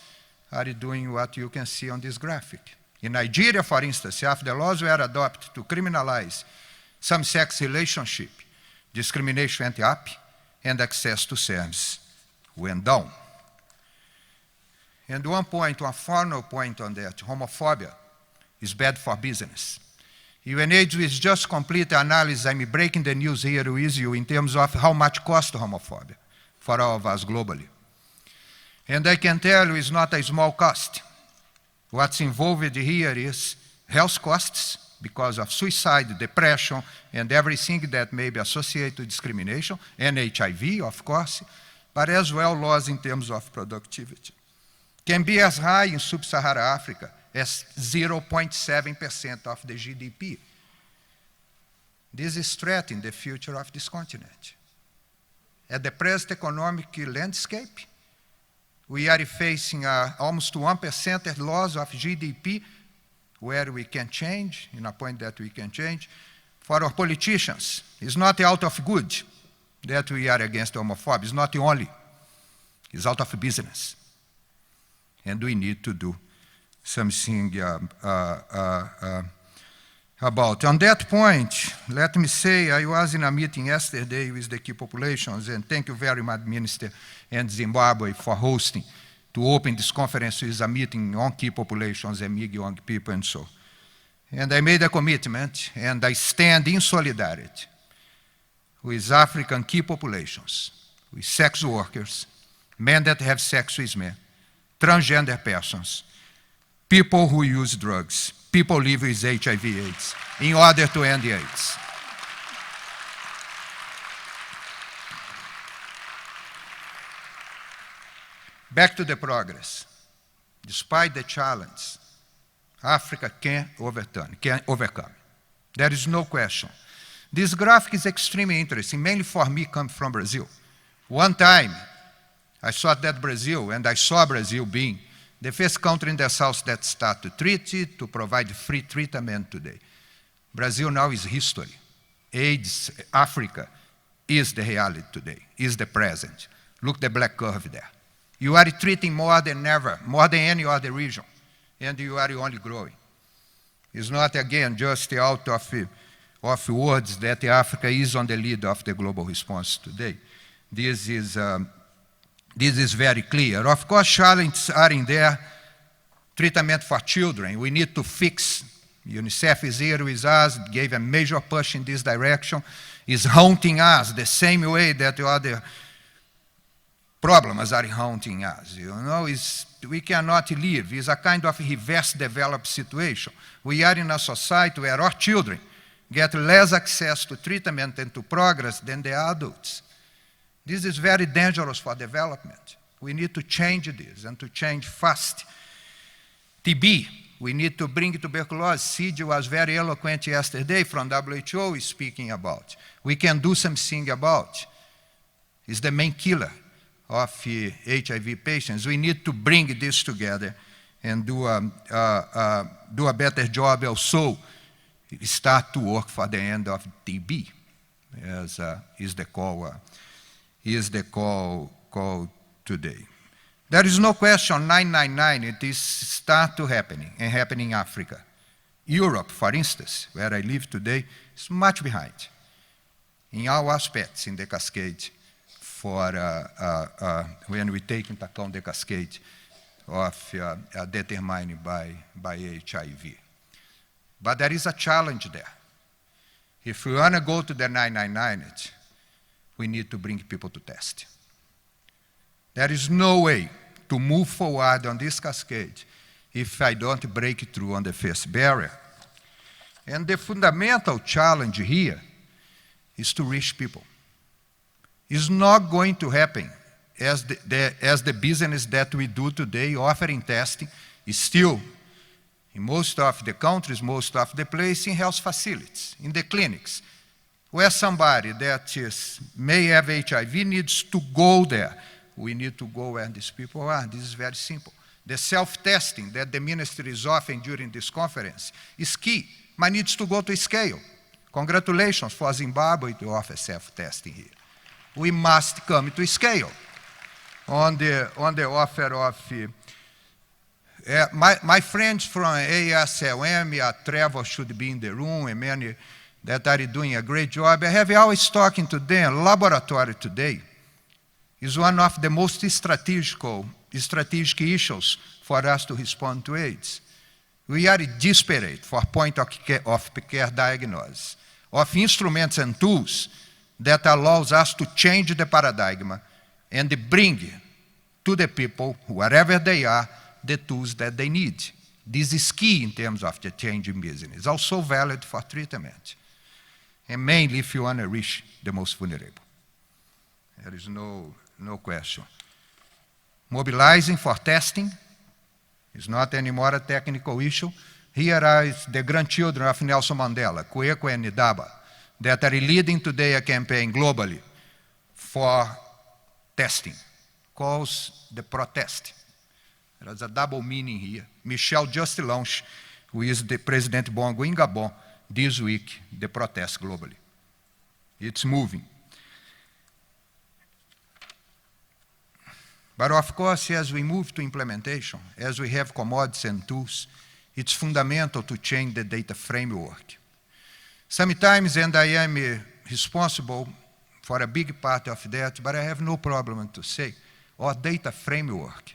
are doing what you can see on this graphic. In Nigeria, for instance, after the laws were adopted to criminalize some sex relationship, discrimination went up and access to service went down. And one final point on that, homophobia is bad for business. UNAIDS has just completed analysis. I'm breaking the news here with you in terms of how much costs homophobia for all of us globally. And I can tell you it's not a small cost. What's involved here is health costs because of suicide, depression, and everything that may be associated with discrimination, and HIV, of course, but as well loss in terms of productivity. Can be as high in sub-Saharan Africa as 0.7% of the GDP. This is threatening the future of this continent. At the present economic landscape, we are facing almost 1% loss of GDP, where we can change, in a point that we can change. For our politicians, it's not out of good that we are against homophobia. It's not the only. It's out of business. And we need to do something about. On that point, let me say I was in a meeting yesterday with the key populations, and thank you very much, Minister, and Zimbabwe for hosting to open this conference with a meeting on key populations and young people and so. And I made a commitment, and I stand in solidarity with African key populations, with sex workers, men that have sex with men, transgender persons, people who use drugs, people living with HIV/AIDS, in order to end the AIDS. Back to the progress. Despite the challenge, Africa can overcome. There is no question. This graphic is extremely interesting, mainly for me, coming from Brazil. One time, I thought that Brazil, and I saw Brazil being the first country in the South that started to treat it, to provide free treatment today. Brazil now is history. AIDS, Africa, is the reality today, is the present. Look the black curve there. You are treating more than ever, more than any other region, and you are only growing. It's not, again, just out of words that Africa is on the lead of the global response today. This is very clear. Of course, challenges are in there. Treatment for children. We need to fix. UNICEF is here with us, gave a major push in this direction, is haunting us the same way that the other problems are haunting us. You know, we cannot live. It's a kind of reverse developed situation. We are in a society where our children get less access to treatment and to progress than the adults. This is very dangerous for development. We need to change this and to change fast. TB, we need to bring tuberculosis. Sid was very eloquent yesterday from WHO speaking about. We can do something about. It's the main killer of HIV patients. We need to bring this together and do a better job also. Start to work for the end of TB, as is the call today. There is no question, 999, it is start to happening, and happening in Africa. Europe, for instance, where I live today, is much behind in all aspects in the cascade for when we take into account the cascade of determined by HIV. But there is a challenge there. If we want to go to the 999, we need to bring people to test. There is no way to move forward on this cascade if I don't break through on the first barrier. And the fundamental challenge here is to reach people. It's not going to happen as the business that we do today, offering testing, is still, in most of the countries, most of the places, in health facilities, in the clinics, where somebody that may have HIV needs to go there. We need to go where these people are. This is very simple. The self-testing that the ministry is offering during this conference is key, but needs to go to scale. Congratulations for Zimbabwe to offer self-testing here. We must come to scale on the offer of my friends from ASLM, Trevor should be in the room, and many that are doing a great job. I have always talking to them. Laboratory today is one of the most strategic issues for us to respond to AIDS. We are desperate for point of care diagnosis, of instruments and tools that allows us to change the paradigm and bring to the people, wherever they are, the tools that they need. This is key in terms of the changing business. It's also valid for treatment, and mainly if you want to reach the most vulnerable. There is no question. Mobilizing for testing is not anymore a technical issue. Here are the grandchildren of Nelson Mandela, Kweko and Ndaba, that are leading today a campaign globally for testing, calls the protest. There's a double meaning here. Michel just launched, who is the President Bongo in Gabon, this week, the protest globally. It's moving. But of course, as we move to implementation, as we have commodities and tools, it's fundamental to change the data framework. Sometimes, and I am responsible for a big part of that, but I have no problem to say, our data framework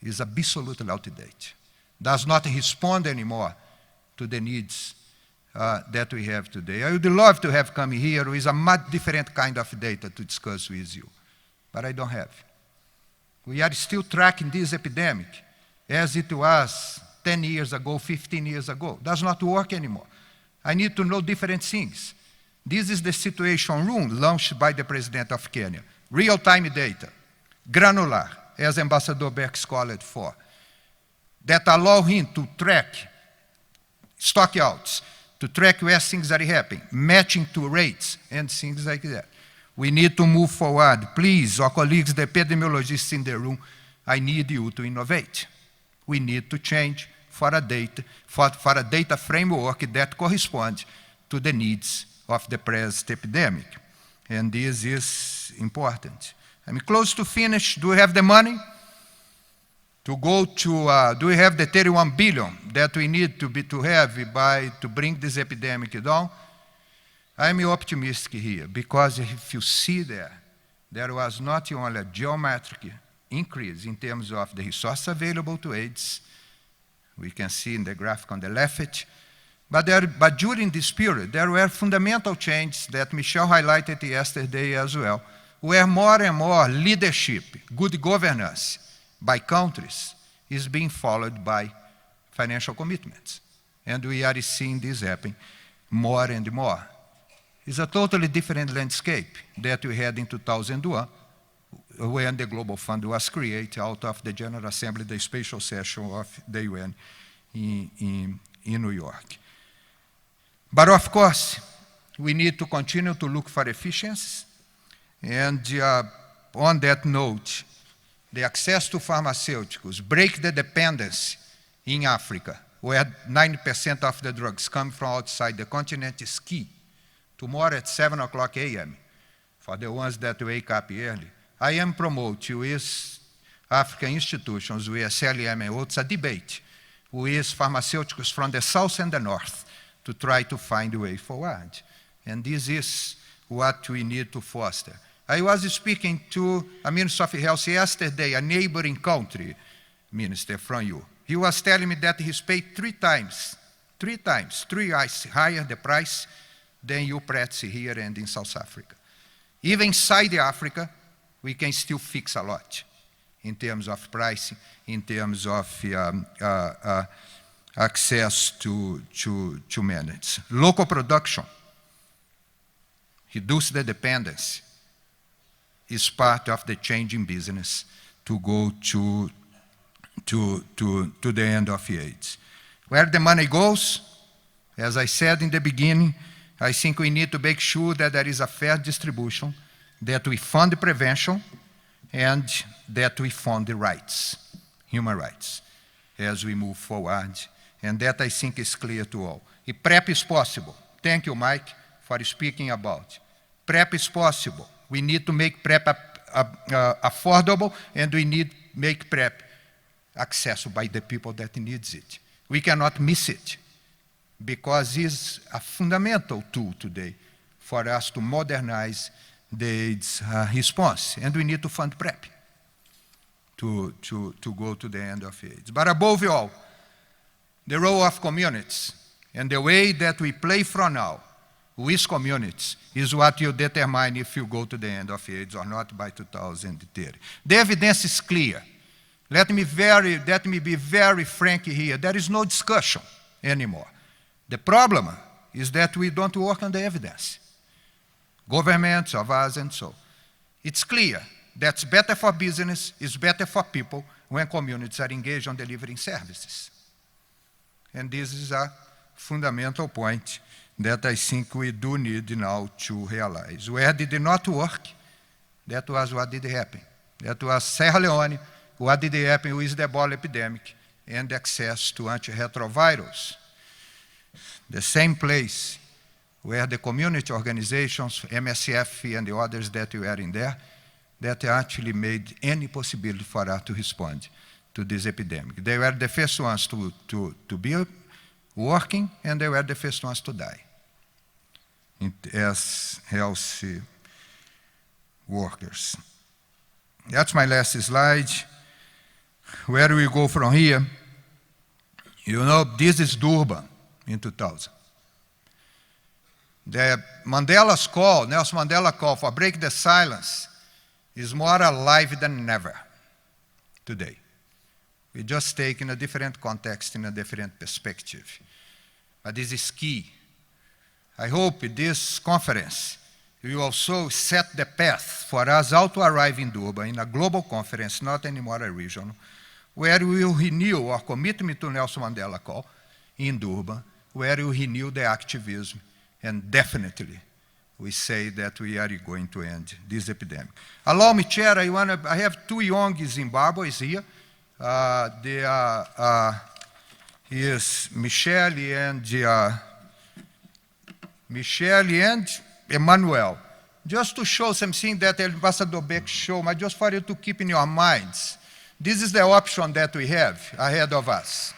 is absolutely outdated. Does not respond anymore to the needs that we have today. I would love to have come here with a much different kind of data to discuss with you, but I don't have. We are still tracking this epidemic as it was 10 years ago, 15 years ago. Does not work anymore. I need to know different things. This is the situation room launched by the President of Kenya. Real-time data, granular, as Ambassador Birx called it for, that allow him to track stockouts, to track where things are happening, matching to rates, and things like that. We need to move forward. Please, our colleagues, the epidemiologists in the room, I need you to innovate. We need to change for a data framework that corresponds to the needs of the present epidemic. And this is important. I'm close to finish. Do we have the money to go to, do we have the 31 billion that we need to have to bring this epidemic down? I'm optimistic here, because if you see there was not only a geometric increase in terms of the resources available to AIDS, we can see in the graphic on the left, but during this period, there were fundamental changes that Michelle highlighted yesterday as well, where more and more leadership, good governance by countries is being followed by financial commitments. And we are seeing this happen more and more. It's a totally different landscape that we had in 2001, when the Global Fund was created out of the General Assembly, the special session of the UN in New York. But of course, we need to continue to look for efficiencies. And on that note, the access to pharmaceuticals, break the dependency in Africa, where 90% of the drugs come from outside the continent, is key. Tomorrow at 7 o'clock a.m., for the ones that wake up early, I am promoting with African institutions, with SLM and others, a debate with pharmaceuticals from the south and the north to try to find a way forward. And this is what we need to foster. I was speaking to a Minister of Health yesterday, a neighboring country minister from you. He was telling me that he's paid three times higher the price than you practice here and in South Africa. Even inside Africa, we can still fix a lot in terms of pricing, in terms of access to manage. Local production, reduce the dependency, is part of the changing business to go to the end of AIDS. Where the money goes, as I said in the beginning, I think we need to make sure that there is a fair distribution, that we fund prevention, and that we fund the rights, human rights, as we move forward. And that, I think, is clear to all. If PrEP is possible, thank you, Mike, for speaking about. PrEP is possible. We need to make PrEP affordable, and we need to make PrEP accessible by the people that needs it. We cannot miss it, because it's a fundamental tool today for us to modernize the AIDS response, and we need to fund PrEP to go to the end of AIDS. But above all, the role of communities and the way that we play from now with communities is what you determine if you go to the end of AIDS or not by 2030. The evidence is clear. Let me be very frank here. There is no discussion anymore. The problem is that we don't work on the evidence. Governments of us and so. It's clear that's better for business, it's better for people when communities are engaged on delivering services. And this is a fundamental point that I think we do need now to realize. Where did it not work? That was what did happen. That was Sierra Leone, what did happen with the Ebola epidemic and access to antiretrovirals. The same place where the community organizations, MSF and the others that were in there, that actually made any possibility for us to respond to this epidemic. They were the first ones to be working, and they were the first ones to die as health workers. That's my last slide. Where do we go from here? You know, this is Durban in 2000. The Mandela's call, Nelson Mandela call for break the silence is more alive than ever today. We just take in a different context, in a different perspective. But this is key. I hope this conference will also set the path for us all to arrive in Durban in a global conference, not anymore a regional, where we will renew our commitment to Nelson Mandela call in Durban where we renew the activism, and definitely we say that we are going to end this epidemic. Allow me, Chair, I have two young Zimbabweans here. They are Michelle and Emmanuel. Just to show something that Ambassador Beck showed, but just for you to keep in your minds. This is the option that we have ahead of us.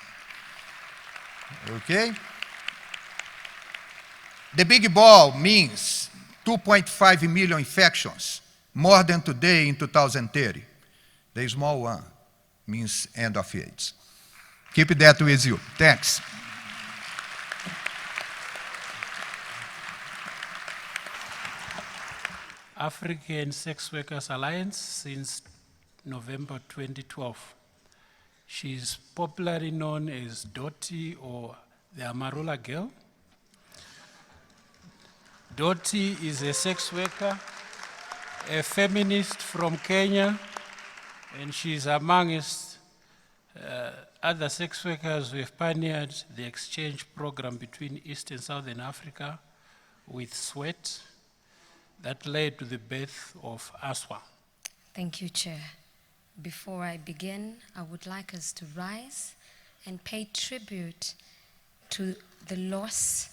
Okay? The big ball means 2.5 million infections, more than today in 2030. The small one means end of AIDS. Keep that with you. Thanks. African Sex Workers Alliance since November 2012. She's popularly known as Dottie or the Amarula Girl. Dottie is a sex worker, a feminist from Kenya, and she's amongst other sex workers who have pioneered the exchange program between East and Southern Africa with sweat that led to the birth of ASWA. Thank you, Chair. Before I begin, I would like us to rise and pay tribute to the loss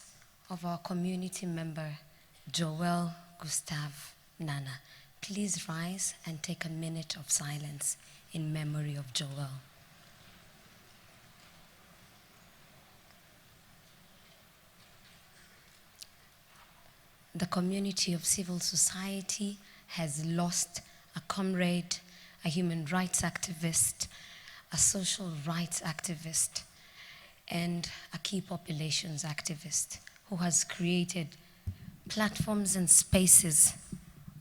of our community member, Joel Gustav Nana. Please rise and take a minute of silence in memory of Joel. The community of civil society has lost a comrade, a human rights activist, a social rights activist, and a key populations activist who has created platforms and spaces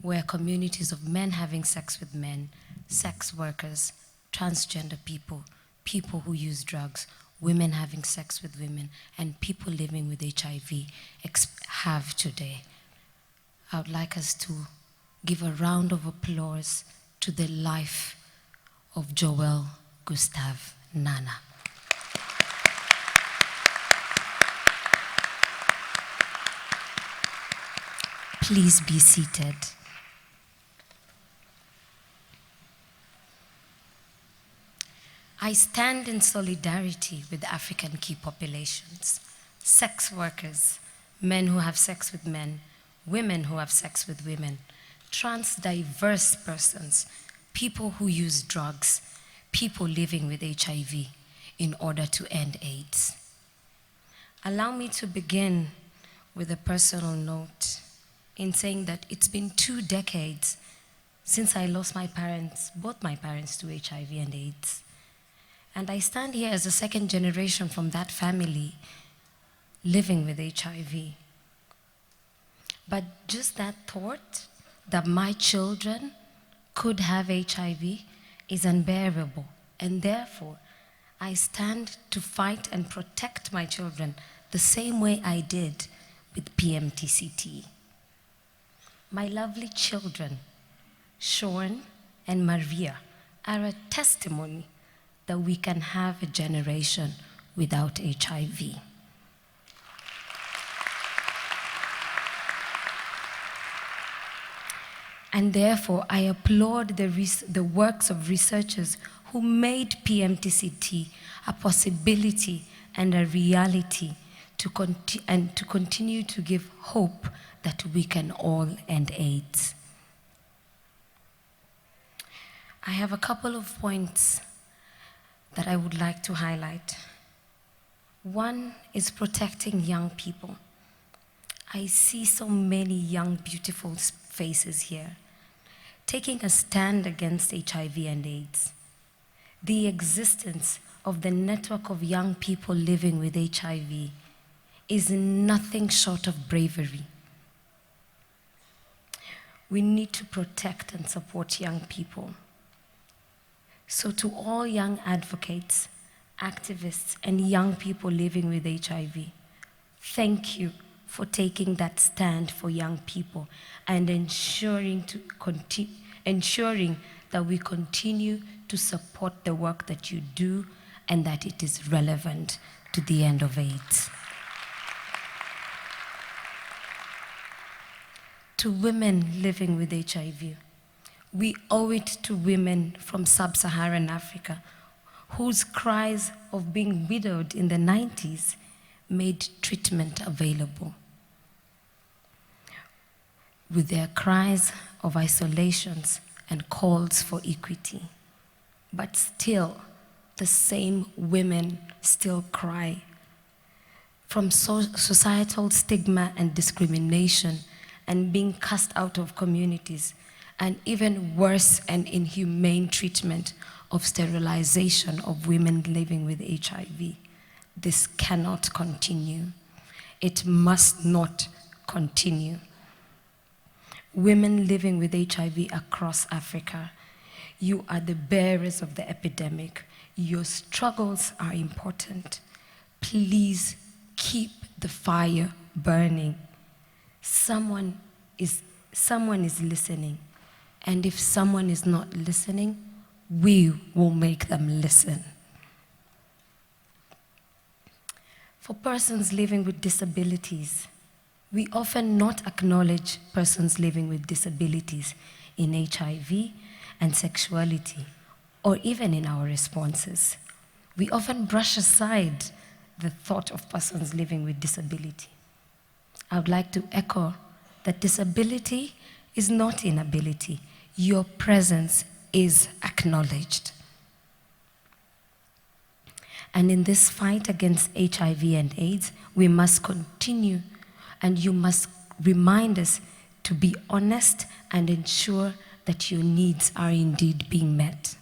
where communities of men having sex with men, sex workers, transgender people, people who use drugs, women having sex with women, and people living with HIV have today. I would like us to give a round of applause to the life of Joel Gustav Nana. Please be seated. I stand in solidarity with African key populations, sex workers, men who have sex with men, women who have sex with women, trans diverse persons, people who use drugs, people living with HIV in order to end AIDS. Allow me to begin with a personal note in saying that it's been 2 decades since I lost my parents, both my parents, to HIV and AIDS. And I stand here as a second generation from that family living with HIV. But just that thought that my children could have HIV is unbearable. And therefore, I stand to fight and protect my children the same way I did with PMTCT. My lovely children, Sean and Maria, are a testimony that we can have a generation without HIV. And therefore, I applaud the works of researchers who made PMTCT a possibility and a reality to continue to give hope that we can all end AIDS. I have a couple of points that I would like to highlight. One is protecting young people. I see so many young, beautiful faces here, taking a stand against HIV and AIDS. The existence of the network of young people living with HIV is nothing short of bravery. We need to protect and support young people. So to all young advocates, activists, and young people living with HIV, thank you for taking that stand for young people and ensuring that we continue to support the work that you do and that it is relevant to the end of AIDS. to women living with HIV. We owe it to women from sub-Saharan Africa whose cries of being widowed in the 90s made treatment available. With their cries of isolations and calls for equity. But still, the same women still cry from societal stigma and discrimination and being cast out of communities, and even worse and inhumane treatment of sterilization of women living with HIV. This cannot continue. It must not continue. Women living with HIV across Africa, you are the bearers of the epidemic. Your struggles are important. Please keep the fire burning. Someone is listening. And if someone is not listening, we will make them listen. For persons living with disabilities, we often not acknowledge persons living with disabilities in HIV and sexuality, or even in our responses. We often brush aside the thought of persons living with disability. I would like to echo that disability is not inability. Your presence is acknowledged. And in this fight against HIV and AIDS, we must continue, and you must remind us to be honest and ensure that your needs are indeed being met.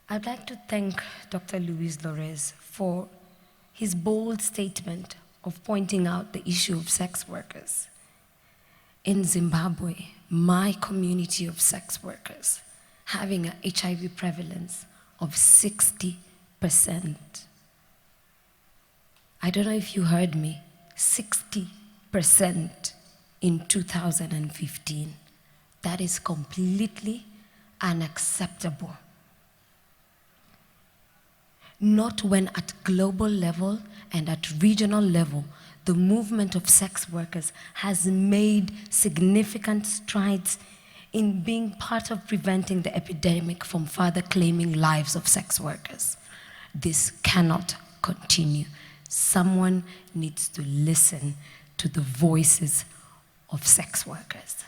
I'd like to thank Dr. Luiz Loures for his bold statement of pointing out the issue of sex workers. In Zimbabwe, my community of sex workers having an HIV prevalence of 60%. I don't know if you heard me, 60% in 2015. That is completely unacceptable. Not when at global level and at regional level, the movement of sex workers has made significant strides in being part of preventing the epidemic from further claiming lives of sex workers. This cannot continue. Someone needs to listen to the voices of sex workers.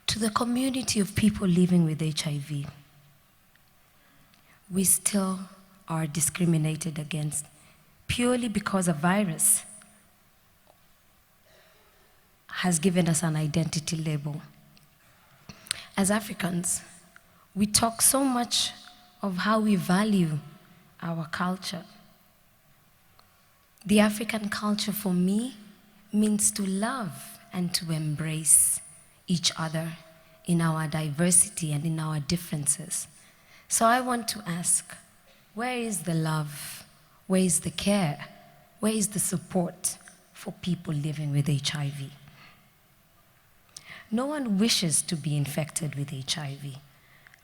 To the community of people living with HIV, we still are discriminated against purely because a virus has given us an identity label. As Africans, we talk so much of how we value our culture. The African culture for me means to love and to embrace each other in our diversity and in our differences. So I want to ask, where is the love? Where is the care? Where is the support for people living with HIV? No one wishes to be infected with HIV.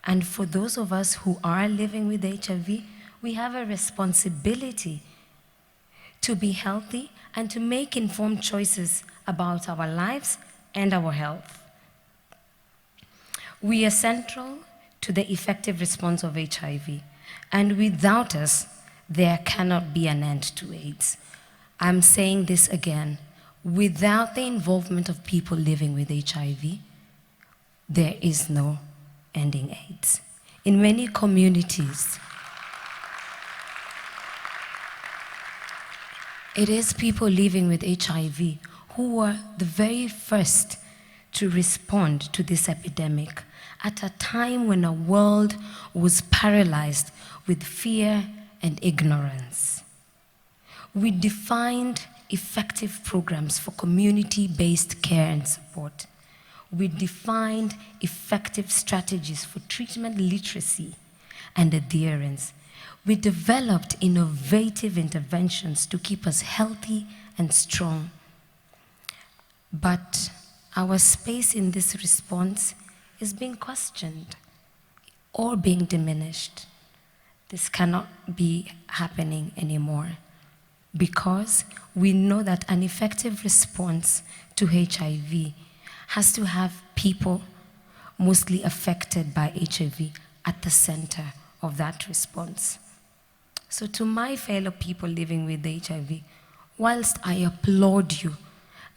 And for those of us who are living with HIV, we have a responsibility to be healthy and to make informed choices about our lives and our health. We are central to the effective response of HIV, and without us, there cannot be an end to AIDS. I'm saying this again. Without the involvement of people living with HIV, there is no ending AIDS. In many communities, it is people living with HIV who were the very first to respond to this epidemic at a time when a world was paralyzed with fear and ignorance. We defined effective programs for community-based care and support. We defined effective strategies for treatment literacy and adherence. We developed innovative interventions to keep us healthy and strong. But our space in this response is being questioned. or being diminished. This cannot be happening anymore because we know that an effective response to HIV has to have people mostly affected by HIV at the center of that response. So to my fellow people living with HIV, whilst I applaud you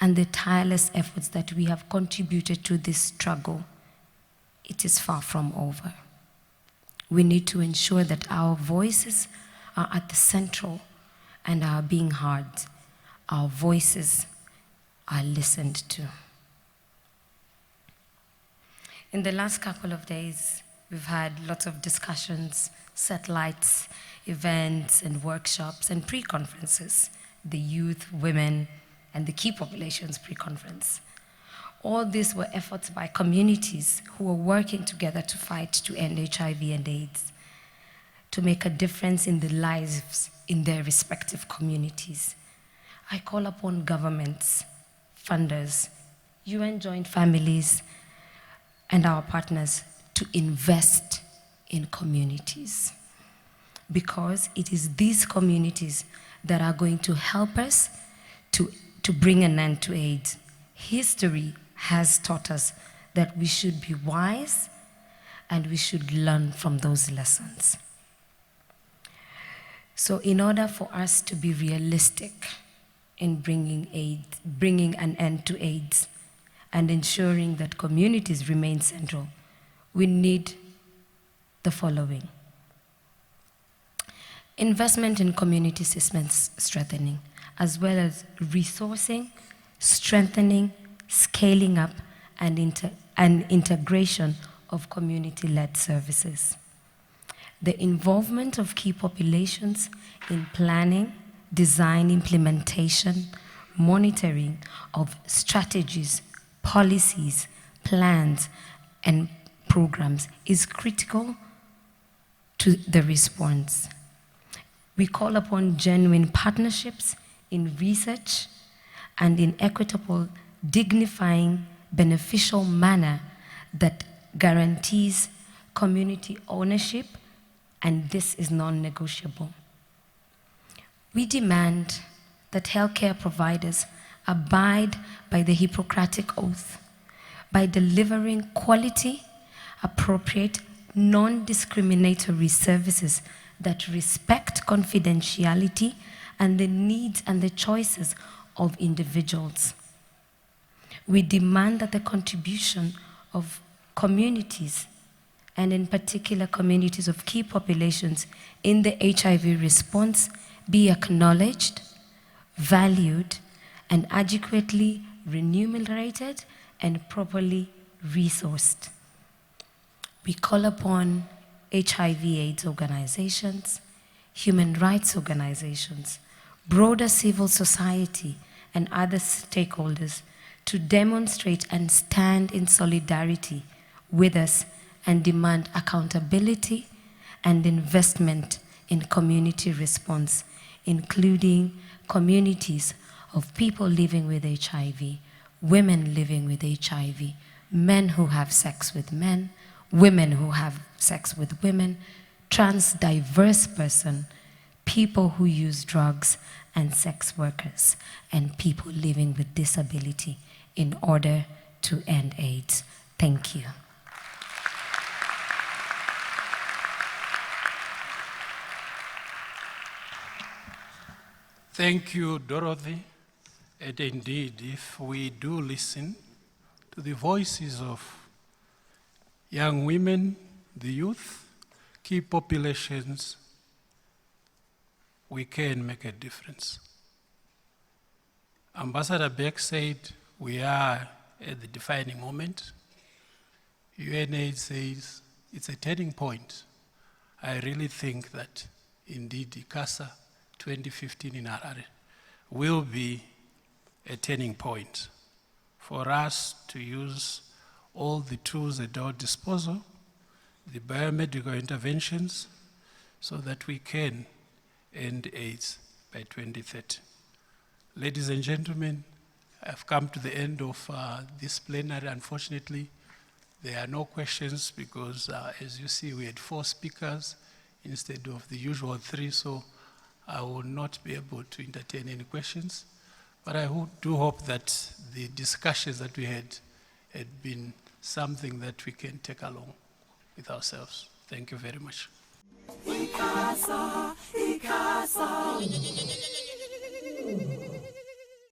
and the tireless efforts that we have contributed to this struggle, it is far from over. We need to ensure that our voices are at the central and are being heard. Our voices are listened to. In the last couple of days, we've had lots of discussions, satellites, events, and workshops, and pre-conferences, the youth, women, and the key populations pre-conference. All these were efforts by communities who were working together to fight to end HIV and AIDS, to make a difference in the lives in their respective communities. I call upon governments, funders, UN joint families, and our partners to invest in communities, because it is these communities that are going to help us to bring an end to AIDS. History has taught us that we should be wise and we should learn from those lessons. So in order for us to be realistic in bringing an end to AIDS and ensuring that communities remain central, we need the following. Investment in community systems strengthening, as well as resourcing, strengthening, scaling up, and integration of community-led services. The involvement of key populations in planning, design, implementation, monitoring of strategies, policies, plans, and programs is critical to the response. We call upon genuine partnerships in research and in equitable, dignifying, beneficial manner that guarantees community ownership, and this is non-negotiable. We demand that healthcare providers abide by the Hippocratic Oath by delivering quality, appropriate, non-discriminatory services that respect confidentiality and the needs and the choices of individuals. We demand that the contribution of communities, and in particular communities of key populations in the HIV response, be acknowledged, valued, and adequately remunerated and properly resourced. We call upon HIV/AIDS organizations, human rights organizations, broader civil society, and other stakeholders to demonstrate and stand in solidarity with us and demand accountability and investment in community response, including communities of people living with HIV, women living with HIV, men who have sex with men, women who have sex with women, trans diverse person, people who use drugs, and sex workers, and people living with disability in order to end AIDS. Thank you. Thank you, Dorothy. And indeed, if we do listen to the voices of young women, the youth, key populations, we can make a difference. Ambassador Birx said we are at the defining moment. UNAIDS says it's a turning point. I really think that indeed Icasa 2015 in Harare will be a turning point for us to use all the tools at our disposal, the biomedical interventions, so that we can end AIDS by 2030. Ladies and gentlemen, I've come to the end of this plenary. Unfortunately, There are no questions because, as you see, we had 4 speakers instead of the usual 3, so I will not be able to entertain any questions. But I do hope that the discussions that we had been something that we can take along with ourselves. Thank you very much. Icasa, Icasa.